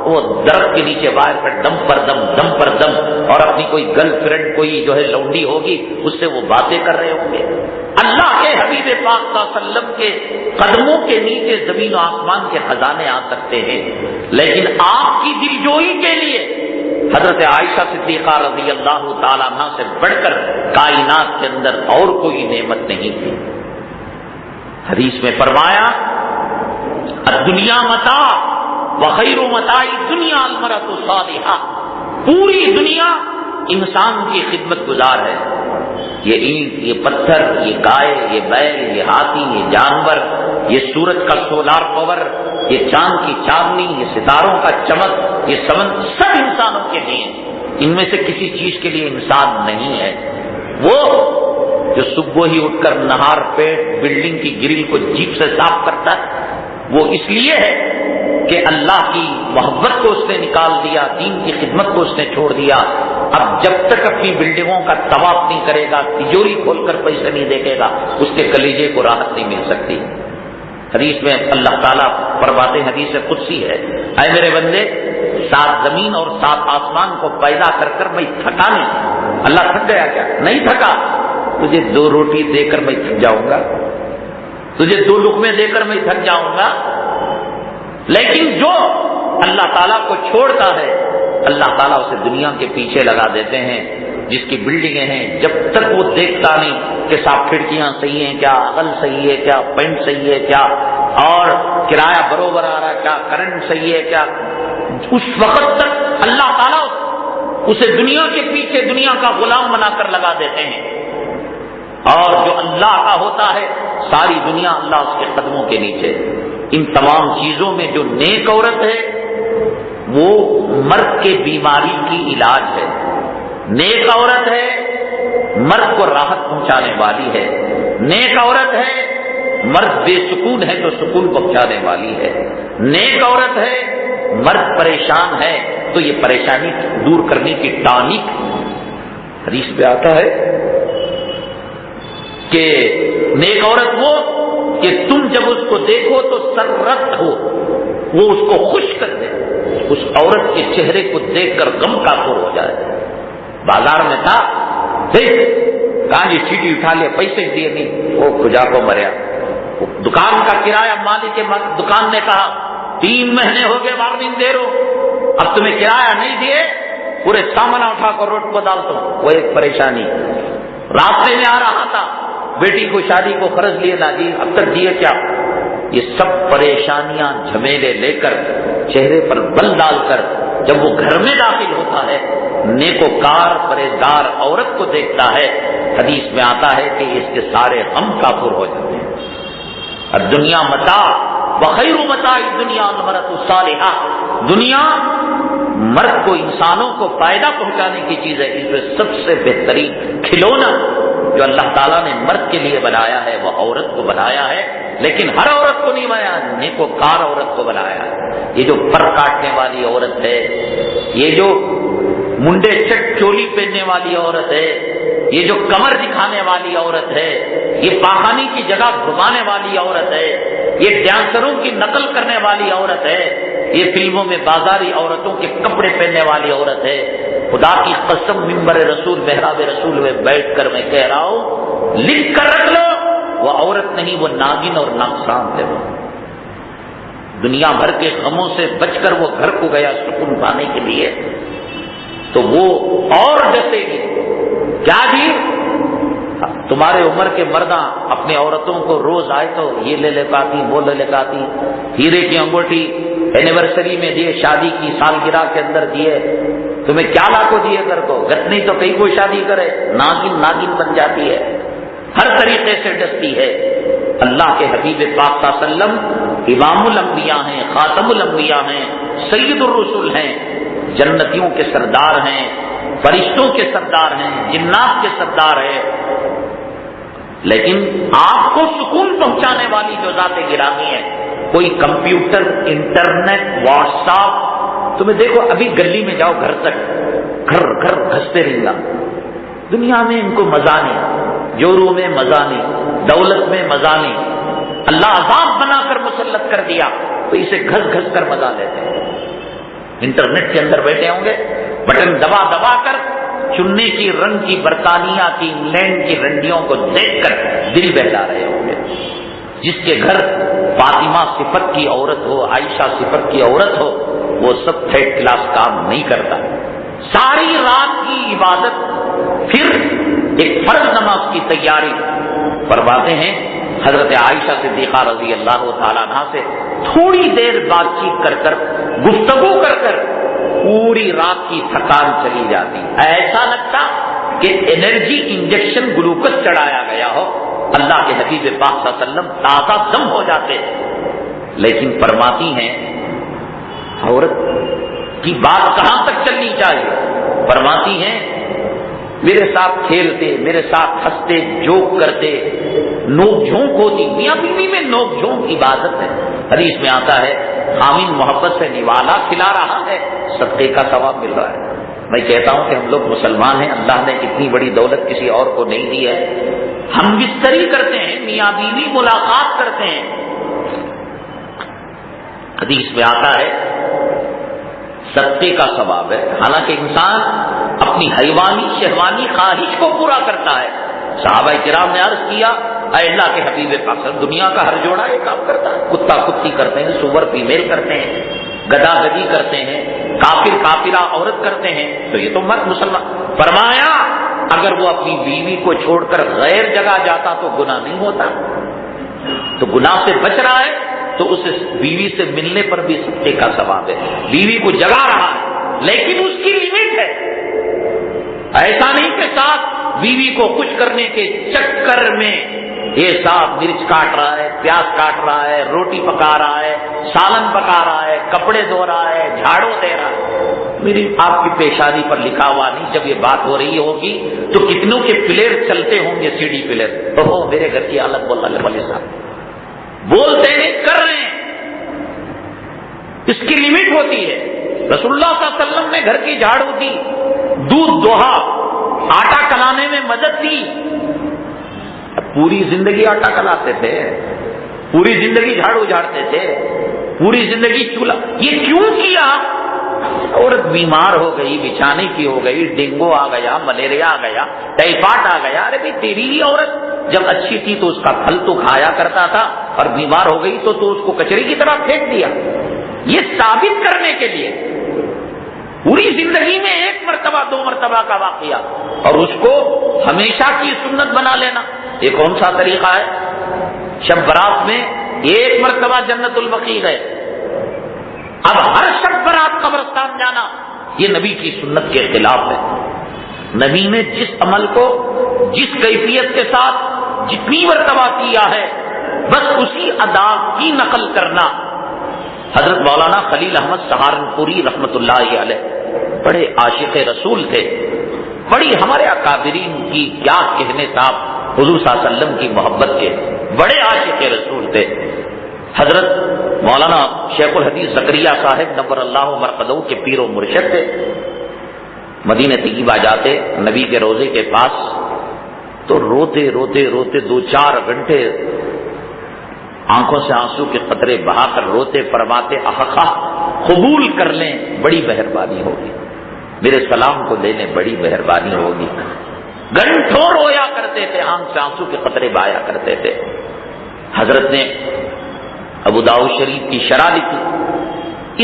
وہ درخت کے نیچے باہر پر دم پر دم دم پر دم، اور اپنی کوئی گرل فرینڈ کوئی جو ہے لونڈی ہوگی اس سے وہ باتیں کر رہے ہوں گے۔ اللہ کے حبیب پاک صلی اللہ علیہ وسلم کے قدموں کے نیچے زمین و آسمان کے خزانے آ سکتے ہیں، لیکن آپ کی دلجوئی کے لیے حضرت عائشہ صدیقہ رضی اللہ تعالیٰ عنہا سے بڑھ کر کائنات کے اندر اور کوئی نعمت نہیں تھی۔ حدیث میں فرمایا الدنیا متاع وخیر متاع الدنیا المرأۃ الصالحہ، پوری دنیا انسان کی خدمت گزار ہے۔ یہ اینٹ، یہ پتھر، یہ گائے، یہ بیل، یہ ہاتھی، یہ جانور، یہ سورج کا سولار پاور، یہ چاند کی چاندنی، یہ ستاروں کا چمک، یہ سمندر، سب انسانوں کے لیے، ان میں سے کسی چیز کے لیے انسان نہیں ہے۔ وہ جو صبح ہی اٹھ کر نہار پیٹ بلڈنگ کی گرل کو جیپ سے صاف کرتا ہے، وہ اس لیے ہے کہ اللہ کی محبت کو اس نے نکال دیا، دین کی خدمت کو اس نے چھوڑ دیا۔ اب جب تک اپنی بلڈنگوں کا طواف نہیں کرے گا، تجوری کھول کر پیسے نہیں دیکھے گا، اس کے کلیجے کو راحت نہیں مل سکتی۔ حدیث میں اللہ تعالیٰ فرماتے ہیں، حدیث قدسی ہے، اے میرے بندے 7 زمین اور 7 آسمان کو پیدا کر کر میں تھکا نہیں۔ اللہ تھک گیا کیا؟ نہیں تھکا۔ تجھے 2 روٹی دے کر میں تھک جاؤں گا، تجھے 2 لقمے دے کر میں تھک جاؤں گا، لیکن جو اللہ تعالیٰ کو چھوڑتا ہے اللہ تعالیٰ اسے دنیا کے پیچھے لگا دیتے ہیں۔ جس کی بلڈنگیں ہیں جب تک وہ دیکھتا نہیں کہ صاحب کھڑکیاں صحیح ہیں کیا، عقل صحیح ہے کیا، پینٹ صحیح ہے کیا، اور کرایہ برابر آ رہا کیا، کرنٹ صحیح ہے کیا، اس وقت تک اللہ تعالیٰ اسے دنیا کے پیچھے دنیا کا غلام بنا کر لگا دیتے ہیں۔ اور جو اللہ کا ہوتا ہے ساری دنیا اللہ اس کے قدموں کے نیچے۔ ان تمام چیزوں میں جو نیک عورت ہے وہ مرد کے بیماری کی علاج ہے، نیک عورت ہے مرد کو راحت پہنچانے والی ہے، نیک عورت ہے مرد بے سکون ہے تو سکون پہنچانے والی ہے، نیک عورت ہے مرد پریشان ہے تو یہ پریشانی دور کرنے کی ٹانک۔ حدیث میں آتا ہے کہ نیک عورت وہ کہ تم جب اس کو دیکھو تو سررت ہو، وہ اس کو خوش کر دے، اس عورت کے چہرے کو دیکھ کر غم کافر ہو جائے۔ بازار میں تھا، کہاں جی چیٹی اٹھا لیا، پیسے دیے نہیں، وہ کھجا کو مریا۔ دکان کا کرایہ مالک کے دکان نے کہا 3 مہینے ہو گئے وارننگ دے رہو، اب تمہیں کرایہ نہیں دیے، پورے سامان اٹھا کر روڈ کو ڈال دو۔ وہ ایک پریشانی۔ راستے میں آ رہا تھا، بیٹی کو شادی کو قرض لیے نہ دیے، اب تک دیے کیا۔ یہ سب پریشانیاں جھمیلے لے کر چہرے پر بل ڈال کر جب وہ گھر میں داخل ہوتا ہے نیکوکار پرہیزگار عورت کو دیکھتا ہے، حدیث میں آتا ہے کہ اس کے سارے غم کافر ہو جاتے ہیں۔ الدنیا متاع وخیر متاع الدنیا المرأۃ الصالحہ، دنیا مرد کو انسانوں کو فائدہ پہنچانے کی چیز ہے، اس میں سب سے بہترین کھلونا جو اللہ تعالیٰ نے مرد کے لیے بنایا ہے وہ عورت کو بنایا ہے، لیکن ہر عورت کو نہیں بنایا، نیکوکار عورت کو بنایا ہے۔ یہ جو پر کاٹنے والی عورت ہے، یہ جو منڈے چٹ چولی پہننے والی عورت ہے، یہ جو کمر دکھانے والی عورت ہے، یہ پاخانے کی جگہ گھمانے والی عورت ہے، یہ ڈانسروں کی نقل کرنے والی عورت ہے، یہ فلموں میں بازاری عورتوں کے کپڑے پہننے والی عورت ہے۔ خدا کی قسم ممبر رسول محراب رسول میں بیٹھ کر میں کہہ رہا ہوں، لکھ کر رکھ لو، وہ عورت نہیں، وہ ناگن اور ناقصان ہے۔ وہ دنیا بھر کے غموں سے بچ کر وہ گھر کو گیا سکون پانے کے لیے، تو وہ اور ڈسے گی۔ کیا جی تمہارے عمر کے مرداں اپنے عورتوں کو روز آئے تو یہ لے لے پاتی، وہ لے لے پاتی، ہیرے کی انگوٹھی اینیورسری میں دیے، شادی کی سالگرہ کے اندر دیے، تمہیں کیا لاکھوں دیے گھر کو، گھر نہیں تو کہیں کوئی شادی کرے، ناگن ناگن بن جاتی ہے، ہر طریقے سے ڈستی ہے۔ اللہ کے حبیب پاک صلی اللہ علیہ وسلم امام الانبیاء ہیں، خاتم الانبیاء ہیں، سید الرسل ہیں، جنتیوں کے سردار ہیں، فرشتوں کے سردار ہیں، جنات کے سردار ہیں، لیکن آپ کو سکون پہنچانے والی جو ذات گرامی ہے، کوئی کمپیوٹر، انٹرنیٹ، واٹس ایپ، تمہیں دیکھو ابھی گلی میں جاؤ گھر تک، گھر گھر گھستے رہیں گا، دنیا میں ان کو مزہ نہیں، جوروں میں مزہ نہیں، دولت میں مزہ نہیں، اللہ عذاب بنا کر مسلط کر دیا تو اسے گھس گھس کر مزہ لیتے ہیں۔ انٹرنیٹ کے اندر بیٹھے ہوں گے، بٹن دبا دبا کر چننے کی رنگ کی برطانیہ کی، انگلینڈ کی رنڈیوں کو دیکھ کر دل بہلا رہے ہوں گے۔ جس کے گھر فاطمہ صفت کی عورت ہو، عائشہ صفت کی عورت ہو، وہ سب تھرڈ کلاس کام نہیں کرتا، ساری رات کی عبادت، پھر ایک فرض نماز کی تیاری۔ فرماتے ہیں حضرت عائشہ صدیقہ رضی اللہ تعالیٰ عنہا سے تھوڑی دیر بات چیت کر کر، گفتگو کر کر پوری رات کی تھکان چلی جاتی، ایسا لگتا کہ انرجی انجیکشن گلوکوز چڑھایا گیا ہو، اللہ کے حبیب پاک صلی اللہ علیہ وسلم تازہ دم ہو جاتے۔ لیکن فرماتی ہیں عورت کی بات کہاں تک چلنی چاہیے؟ فرماتی ہیں میرے ساتھ کھیلتے، میرے ساتھ ہنستے، جوک کرتے، نوک جھونک ہوتی، میاں بیوی میں نوک جھونک عبادت ہے۔ حدیث میں آتا ہے خامن محبت سے نوالا کھلا رہا ہے، صدقے کا ثواب مل رہا ہے۔ میں کہتا ہوں کہ ہم لوگ مسلمان ہیں، اللہ نے اتنی بڑی دولت کسی اور کو نہیں دی ہے، ہم بستری کرتے ہیں، میاں بیوی ملاقات کرتے ہیں، حدیث میں آتا ہے صدقے کا ثواب ہے۔ حالانکہ انسان اپنی حیوانی شہوانی خواہش کو پورا کرتا ہے۔ صحابہ کرام نے عرض کیا اے اللہ کے حبیب پاک، دنیا کا ہر جوڑا یہ کام کرتا ہے، کتا کتی کرتے ہیں، سور فیمیل کرتے ہیں، گدا گدی کرتے ہیں، کافر کافرہ عورت کرتے ہیں، تو یہ تو مرد مسلمان۔ فرمایا اگر وہ اپنی بیوی کو چھوڑ کر غیر جگہ جاتا تو گناہ نہیں ہوتا، تو گناہ سے بچ رہا ہے تو اسے بیوی سے ملنے پر بھی صدقے کا ثواب ہے۔ بیوی کو جگا رہا ہے لیکن اس کی لمٹ ہے، ایسا نہیں کہ ساتھ بیوی کو خوش کرنے کے چکر میں یہ صاحب مرچ کاٹ رہا ہے، پیاز کاٹ رہا ہے، روٹی پکا رہا ہے، سالن پکا رہا ہے، کپڑے دھو رہا ہے، جھاڑو دے رہا ہے۔ میری آپ کی پیشانی پر لکھا ہوا نہیں، جب یہ بات ہو رہی ہوگی تو کتنوں کے پلیئر چلتے ہوں گے، سی ڈی پلیئر، تو میرے گھر کی حالت بول رہا ہے صاحب، بولتے ہیں کر رہے ہیں، اس کی لمٹ ہوتی ہے۔ رسول اللہ صلی اللہ علیہ وسلم نے گھر کی جھاڑو دی، دودھ دوہا، آٹا کلانے میں مدد دی، پوری زندگی آٹا کلاتے تھے، پوری زندگی جھاڑو جھاڑتے تھے، پوری زندگی چولہا۔ یہ کیوں کیا؟ عورت بیمار ہو گئی، بچھانے کی ہو گئی، ڈینگو آ گیا، ملیریا آ گیا، ٹائیفائڈ آ گیا، ارے بھائی تیری ہی عورت جب اچھی تھی تو اس کا پھل تو کھایا کرتا تھا، اور بیمار ہو گئی تو اس کو کچرے کی طرح پھینک دیا۔ یہ ثابت کرنے کے لیے پوری زندگی میں ایک مرتبہ دو مرتبہ کا واقعہ، اور اس کو ہمیشہ کی سنت بنا لینا، یہ کون سا طریقہ ہے؟ شب برات میں ایک مرتبہ جنت البقیع گئے، اب ہر شب برات قبرستان جانا یہ نبی کی سنت کے خلاف ہے۔ نبی نے جس عمل کو جس کیفیت کے ساتھ جتنی مرتبہ کیا ہے بس اسی ادا کی نقل کرنا۔ حضرت مولانا خلیل احمد سہارنپوری رحمت اللہ علیہ بڑے عاشق رسول تھے، بڑی ہمارے اکابرین کی کیا کہنے صاحب، حضور صلی اللہ علیہ وسلم کی محبت کے بڑے عاشق رسول تھے۔ حضرت مولانا شیخ الحدیث زکریا صاحب نور اللہ مرقدہ کے پیر و مرشد تھے۔ مدینہ طیبہ جاتے نبی کے روضے کے پاس تو روتے روتے روتے 2-4 گھنٹے آنکھوں سے آنسو کے قطرے بہا کر روتے، فرماتے احقا قبول کر لیں بڑی مہربانی ہوگی، میرے سلام کو لینے بڑی مہربانی ہوگی۔ گھنٹوں رویا کرتے تھے، آنکھ سے آنسو کے قطرے بہایا کرتے تھے۔ حضرت نے ابو داؤد شریف کی شرح لکھی،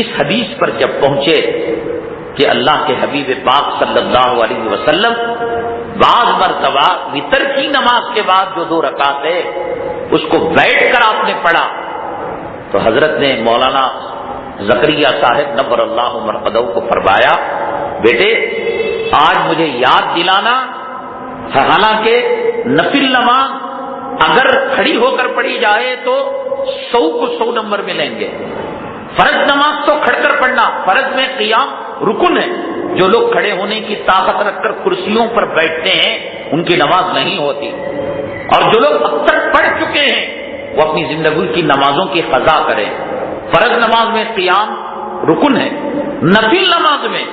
اس حدیث پر جب پہنچے کہ اللہ کے حبیب پاک صلی اللہ علیہ وسلم بعض مرتبہ وتر کی نماز کے بعد جو 2 رکعت ہے اس کو بیٹھ کر آپ نے پڑھا، تو حضرت نے مولانا زکریا صاحب نور اللہ مرقدہ کو فرمایا بیٹے آج مجھے یاد دلانا، حالانکہ نفل نماز اگر کھڑی ہو کر پڑھی جائے تو 100 کو 100 نمبر ملیں گے. فرض نماز تو کھڑ کر پڑھنا، فرض میں قیام رکن ہے. جو لوگ کھڑے ہونے کی طاقت رکھ کر کرسیوں پر بیٹھتے ہیں ان کی نماز نہیں ہوتی. اور جو لوگ اب تک پڑھ چکے ہیں وہ اپنی زندگی کی نمازوں کی قضا کریں. فرض نماز میں قیام رکن ہے. نفل نماز میں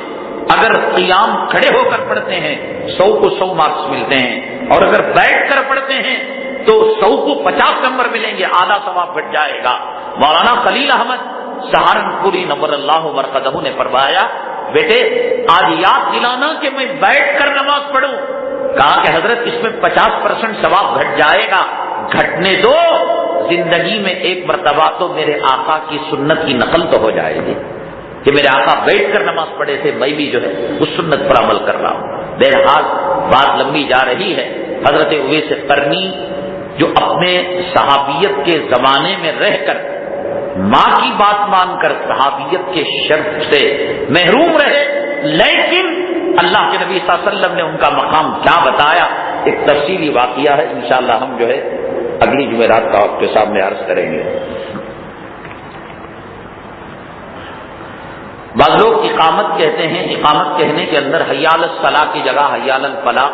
اگر قیام کھڑے ہو کر پڑھتے ہیں 100 کو 100 مارکس ملتے ہیں، اور اگر بیٹھ کر پڑھتے ہیں تو 100 کو 50 نمبر ملیں گے، آدھا ثواب بڑھ جائے گا. مولانا خلیل احمد سہارنپوری نور اللہ مرقدہ نے فرمایا بیٹے آج یاد دلانا کہ میں بیٹھ کر نماز پڑھوں. کہا کہ حضرت اس میں 50% ثواب گھٹ جائے گا. گھٹنے دو، زندگی میں ایک مرتبہ تو میرے آقا کی سنت کی نقل تو ہو جائے گی کہ میرے آقا بیٹھ کر نماز پڑھے تھے، میں بھی جو ہے اس سنت پر عمل کر رہا ہوں. بہرحال بات لمبی جا رہی ہے. حضرت اویس قرنی جو اپنے صحابیت کے زمانے میں رہ کر ماں کی بات مان کر صحابیت کے شرف سے محروم رہے، لیکن اللہ کے نبی صلی اللہ علیہ وسلم نے ان کا مقام کیا بتایا، ایک تفصیلی واقعہ ہے. انشاءاللہ ہم جو ہے اگلی جمعرات کا آپ کے سامنے عرض کریں گے. بعض لوگ اقامت کہتے ہیں، اقامت کہنے کے اندر حی علی الصلاۃ کی جگہ حی علی الفلاح،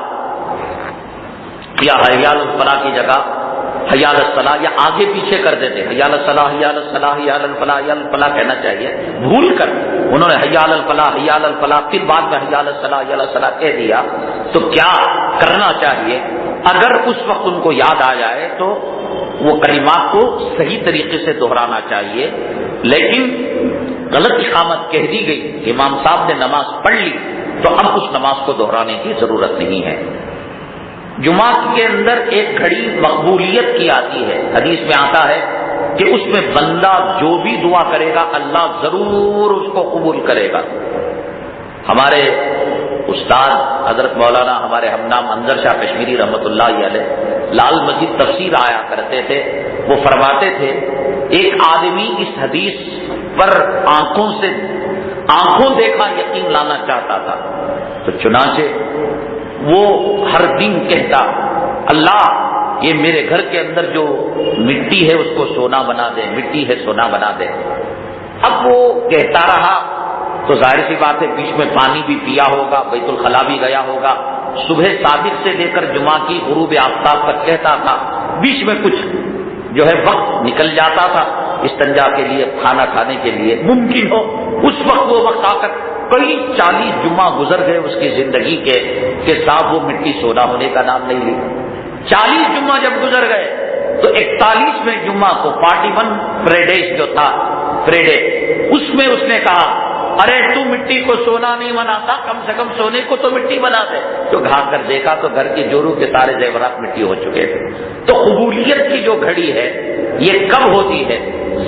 یا حی علی الفلاح کی جگہ حی علی الصلاۃ، یا آگے پیچھے کر دیتے حی علی الصلاۃ حی علی الصلاۃ حی علی الفلاح حی علی الفلاح کہنا چاہیے. بھول کر انہوں نے حی علی الفلاح حی علی الفلاح پھر بعد میں حی علی الصلاۃ حی علی الصلاۃ کہہ دیا. تو کیا کرنا چاہیے؟ اگر اس وقت ان کو یاد آ جائے تو وہ کلمات کو صحیح طریقے سے دہرانا چاہیے. لیکن غلط اقامت کہہ دی گئی، امام صاحب نے نماز پڑھ لی تو اب اس نماز کو دہرانے کی ضرورت نہیں ہے. جمعہ کے اندر ایک گھڑی مقبولیت کی آتی ہے. حدیث میں آتا ہے کہ اس میں بندہ جو بھی دعا کرے گا اللہ ضرور اس کو قبول کرے گا. ہمارے استاد حضرت مولانا ہمارے ہم نام انظر شاہ کشمیری رحمۃ اللہ علیہ لال مسجد تفسیر آیا کرتے تھے. وہ فرماتے تھے ایک آدمی اس حدیث پر آنکھوں دیکھا یقین لانا چاہتا تھا، تو چنانچہ وہ ہر دن کہتا اللہ یہ میرے گھر کے اندر جو مٹی ہے اس کو سونا بنا دے، مٹی ہے سونا بنا دے. اب وہ کہتا رہا تو ظاہر سی بات ہے بیچ میں پانی بھی پیا ہوگا، بیت الخلا بھی گیا ہوگا. صبح صادق سے لے کر جمعہ کی غروب آفتاب تک کہتا تھا، بیچ میں کچھ جو ہے وقت نکل جاتا تھا استنجا کے لیے، کھانا کھانے کے لیے. ممکن ہو اس وقت وہ وقت آ کر کئی 40 جمعہ گزر گئے اس کی زندگی کے ساتھ وہ مٹی سونا ہونے کا نام نہیں لی. 40 جمعہ جب گزر گئے تو 41ویں جمعہ کو 41 فرائیڈے جو تھا فرائیڈے، اس میں اس نے کہا ارے تو مٹی کو سونا نہیں بناتا، کم سے کم سونے کو تو مٹی بنا دے. تو گھا کر دیکھا تو گھر کے جوڑوں کے سارے زیورات مٹی ہو چکے تھے. تو قبولیت کی جو گھڑی ہے یہ کب ہوتی ہے؟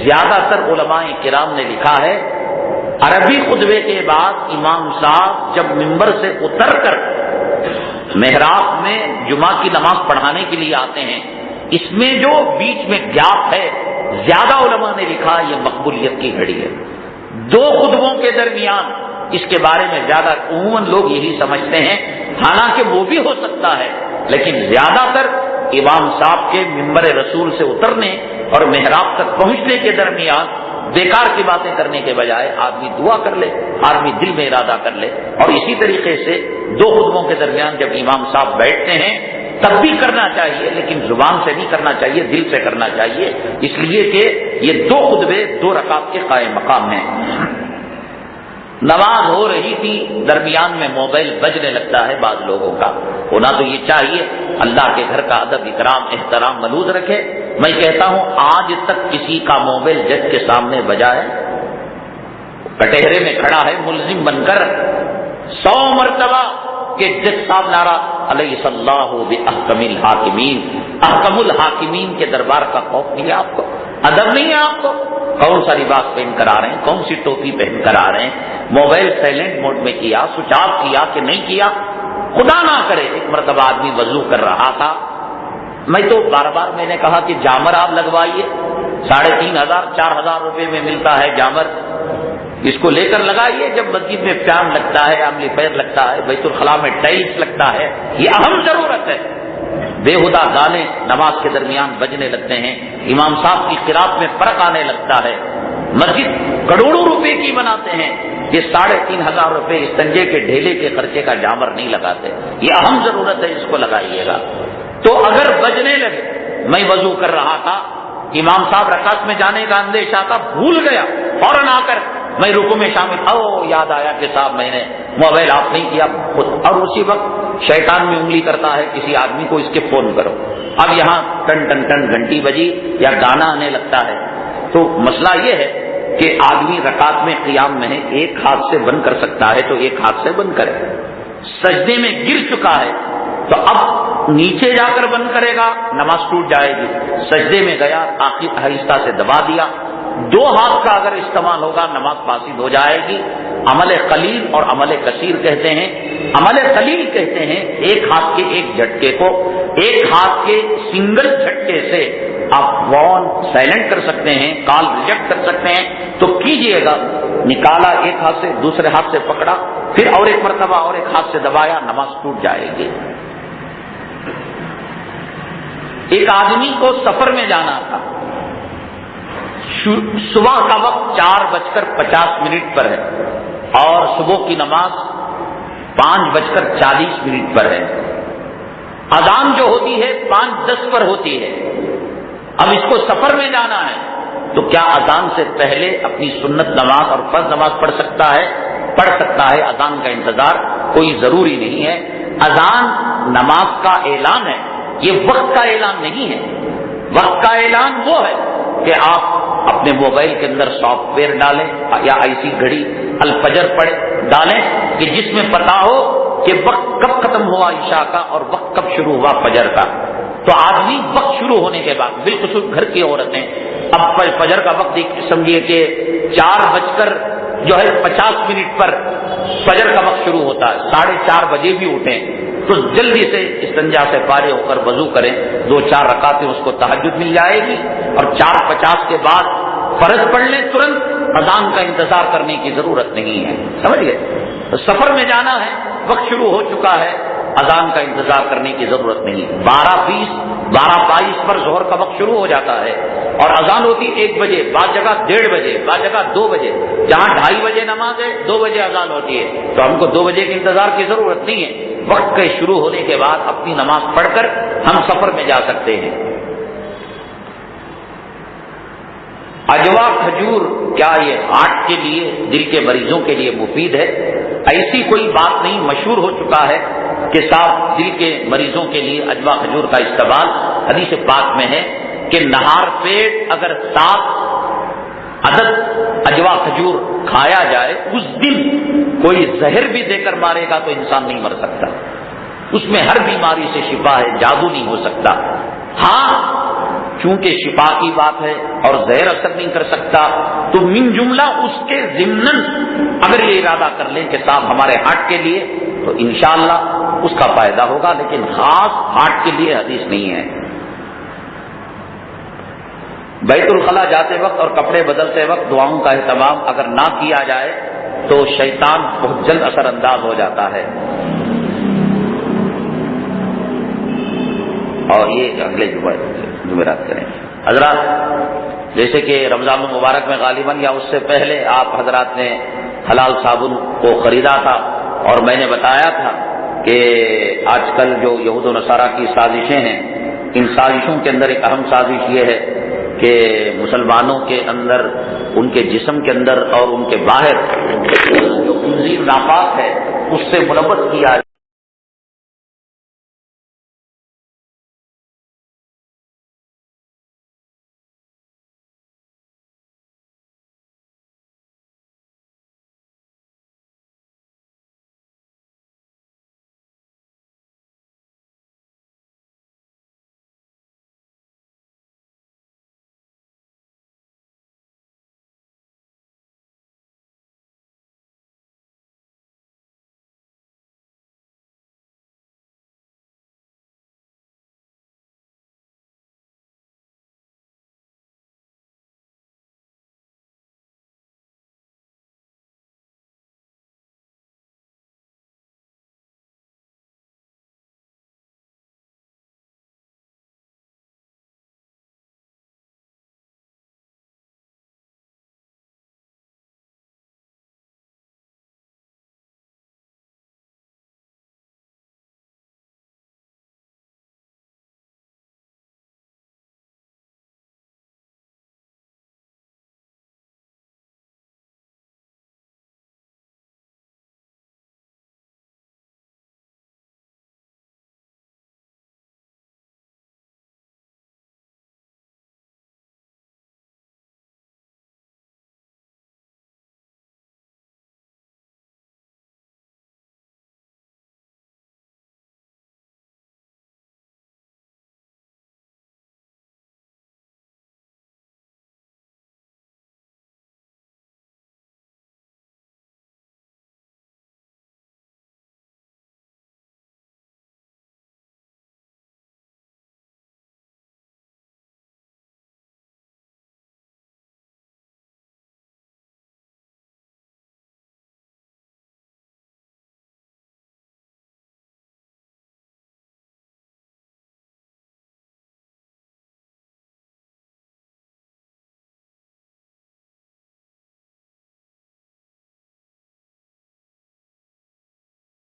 زیادہ تر علماء کرام نے لکھا ہے عربی خطبے کے بعد امام صاحب جب ممبر سے اتر کر محراب میں جمعہ کی نماز پڑھانے کے لیے آتے ہیں، اس میں جو بیچ میں گیپ ہے زیادہ علماء نے لکھا یہ مقبولیت کی گھڑی ہے. 2 خطبوں کے درمیان اس کے بارے میں زیادہ عموماً لوگ یہی سمجھتے ہیں، حالانکہ وہ بھی ہو سکتا ہے، لیکن زیادہ تر امام صاحب کے ممبر رسول سے اترنے اور محراب تک پہنچنے کے درمیان بیکار کی باتیں کرنے کے بجائے آدمی دعا کر لے، آدمی دل میں ارادہ کر لے. اور اسی طریقے سے 2 خطبوں کے درمیان جب امام صاحب بیٹھتے ہیں تب بھی کرنا چاہیے، لیکن زبان سے نہیں کرنا چاہیے، دل سے کرنا چاہیے، اس لیے کہ یہ 2 خطبے 2 رکعت کے قائم مقام ہیں. نماز ہو رہی تھی، درمیان میں موبائل بجنے لگتا ہے بعض لوگوں کا. ہونا تو یہ چاہیے اللہ کے گھر کا ادب اکرام احترام ملوز رکھے. میں کہتا ہوں آج تک کسی کا موبائل جج کے سامنے بجا ہے، کٹہرے میں کھڑا ہے ملزم بن کر 100 مرتبہ کہ جج صاحب نعرہ علیہ اللہ باحکم الحاکمین، احکم الحاکمین کے دربار کا خوف نہیں ہے آپ کو، ادب نہیں ہے آپ کو. کون سا لباس پہن کر آ رہے ہیں، کون سی ٹوپی پہن کر آ رہے ہیں، موبائل سائلنٹ موڈ میں کیا، سوئچ آف کیا کہ نہیں کیا. خدا نہ کرے ایک مرتبہ آدمی وضو کر رہا تھا، میں تو بار میں نے کہا کہ جامر آپ لگوائیے، 3500 4000 روپے میں ملتا ہے جامر، اس کو لے کر لگائیے. جب مسجد میں فین لگتا ہے، ایمپلیفائر لگتا ہے، بیت الخلا میں ٹائلس لگتا ہے، یہ اہم ضرورت ہے. بےہودہ گانے نماز کے درمیان بجنے لگتے ہیں، امام صاحب کی قرات میں فرق آنے لگتا ہے، مسجد کروڑوں روپے کی بناتے ہیں، یہ 3,500 روپے استنجے کے ڈھیلے کے خرچے کا جامر نہیں لگاتے، یہ اہم ضرورت ہے، اس کو لگائیے گا۔ تو اگر بجنے لگے، میں وضو کر رہا تھا، امام صاحب رکعت میں جانے کا اندیشہ تھا، بھول گیا، فوراً آ کر میں رکوع میں شامل، یاد آیا کہ صاحب میں نے موبائل آف نہیں کیا خود، اور اسی وقت شیطان میں انگلی کرتا ہے کسی آدمی کو، اس کے فون کرو، اب یہاں ٹن ٹن ٹن گھنٹی بجی یا گانا آنے لگتا ہے۔ تو مسئلہ یہ ہے کہ آدمی رکعت میں قیام میں ہے، ایک ہاتھ سے بند کر سکتا ہے تو ایک ہاتھ سے بند کرے، سجدے میں گر چکا ہے تو اب نیچے جا کر بند کرے گا، نماز ٹوٹ جائے گی، سجدے میں گیا آخر آہستہ سے دبا دیا، 2 ہاتھ کا اگر استعمال ہوگا نماز فاسد ہو جائے گی۔ عمل قلیل اور عمل کثیر کہتے ہیں، عمل قلیل کہتے ہیں ایک ہاتھ کے ایک جھٹکے کو، ایک ہاتھ کے سنگل جھٹکے سے آپ فون سائلنٹ کر سکتے ہیں، کال ریجیکٹ کر سکتے ہیں، تو کیجئے گا، نکالا ایک ہاتھ سے، دوسرے ہاتھ سے پکڑا، پھر اور ایک مرتبہ اور ایک ہاتھ سے دبایا، نماز ٹوٹ جائے گی۔ ایک آدمی کو سفر میں جانا تھا، صبح کا وقت 4:50 پر ہے اور صبح کی نماز 5:40 پر ہے، اذان جو ہوتی ہے 5:10 پر ہوتی ہے، اب اس کو سفر میں جانا ہے تو کیا اذان سے پہلے اپنی سنت نماز اور فرض نماز پڑھ سکتا ہے؟ پڑھ سکتا ہے، اذان کا انتظار کوئی ضروری نہیں ہے۔ اذان نماز کا اعلان ہے، یہ وقت کا اعلان نہیں ہے۔ وقت کا اعلان وہ ہے کہ آپ اپنے موبائل کے اندر سافٹ ویئر ڈالیں یا ایسی گھڑی الفجر پڑھیں ڈالیں کہ جس میں پتا ہو کہ وقت کب ختم ہوا عشاء کا اور وقت کب شروع ہوا فجر کا۔ تو آدمی وقت شروع ہونے کے بعد، بالخصوص گھر کی عورتیں، اب فجر کا وقت سمجھیے کہ 4:50 پر فجر کا وقت شروع ہوتا ہے، 4:30 بجے بھی اٹھیں تو جلدی سے استنجا سے فارغ ہو کر وضو کریں، 2-4 رکعتیں اس کو تہجد مل جائے گی، اور 4:50 کے بعد فرض پڑھ لیں، ترنت اذان کا انتظار کرنے کی ضرورت نہیں ہے، سمجھ گئے؟ تو سفر میں جانا ہے، وقت شروع ہو چکا ہے، اذان کا انتظار کرنے کی ضرورت نہیں۔ 12:22 پر ظہر کا وقت شروع ہو جاتا ہے اور اذان ہوتی 1 بجے، بعض جگہ 1:30 بجے، بعض جگہ 2 بجے، جہاں 2:30 بجے نماز ہے 2 بجے اذان ہوتی ہے، تو ہم کو 2 بجے کے انتظار کی ضرورت نہیں ہے، وقت کے شروع ہونے کے بعد اپنی نماز پڑھ کر ہم سفر میں جا سکتے ہیں۔ اجوا کھجور کیا یہ ہارٹ کے لیے، دل کے مریضوں کے لیے مفید ہے؟ ایسی کوئی بات نہیں، مشہور ہو چکا ہے کہ صاحب دل کے مریضوں کے لیے اجوا کھجور کا استعمال حدیث پاک میں ہے کہ نہار پیٹ اگر 7 عدد اجوا کھجور کھایا جائے، اس دن کوئی زہر بھی دے کر مارے گا تو انسان نہیں مر سکتا، اس میں ہر بیماری سے شفا ہے، جادو نہیں ہو سکتا۔ ہاں چونکہ شفا کی بات ہے اور زہر اثر نہیں کر سکتا، تو من جملہ اس کے ضمناً اگر یہ ارادہ کر لیں کہ صاحب ہمارے ہارٹ کے لیے، تو انشاءاللہ اس کا فائدہ ہوگا، لیکن خاص ہارٹ کے لیے حدیث نہیں ہے۔ بیت الخلا جاتے وقت اور کپڑے بدلتے وقت دعاؤں کا اہتمام اگر نہ کیا جائے تو شیطان بہت جلد اثر انداز ہو جاتا ہے، اور یہ اگلے جمعرات کریں۔ حضرات جیسے کہ رمضان المبارک میں غالباً یا اس سے پہلے آپ حضرات نے حلال صابن کو خریدا تھا، اور میں نے بتایا تھا کہ آج کل جو یہود و نصارہ کی سازشیں ہیں، ان سازشوں کے اندر ایک اہم سازش یہ ہے کہ مسلمانوں کے اندر، ان کے جسم کے اندر اور ان کے باہر جو خنزیر ناپاک ہے اس سے ملوث کیا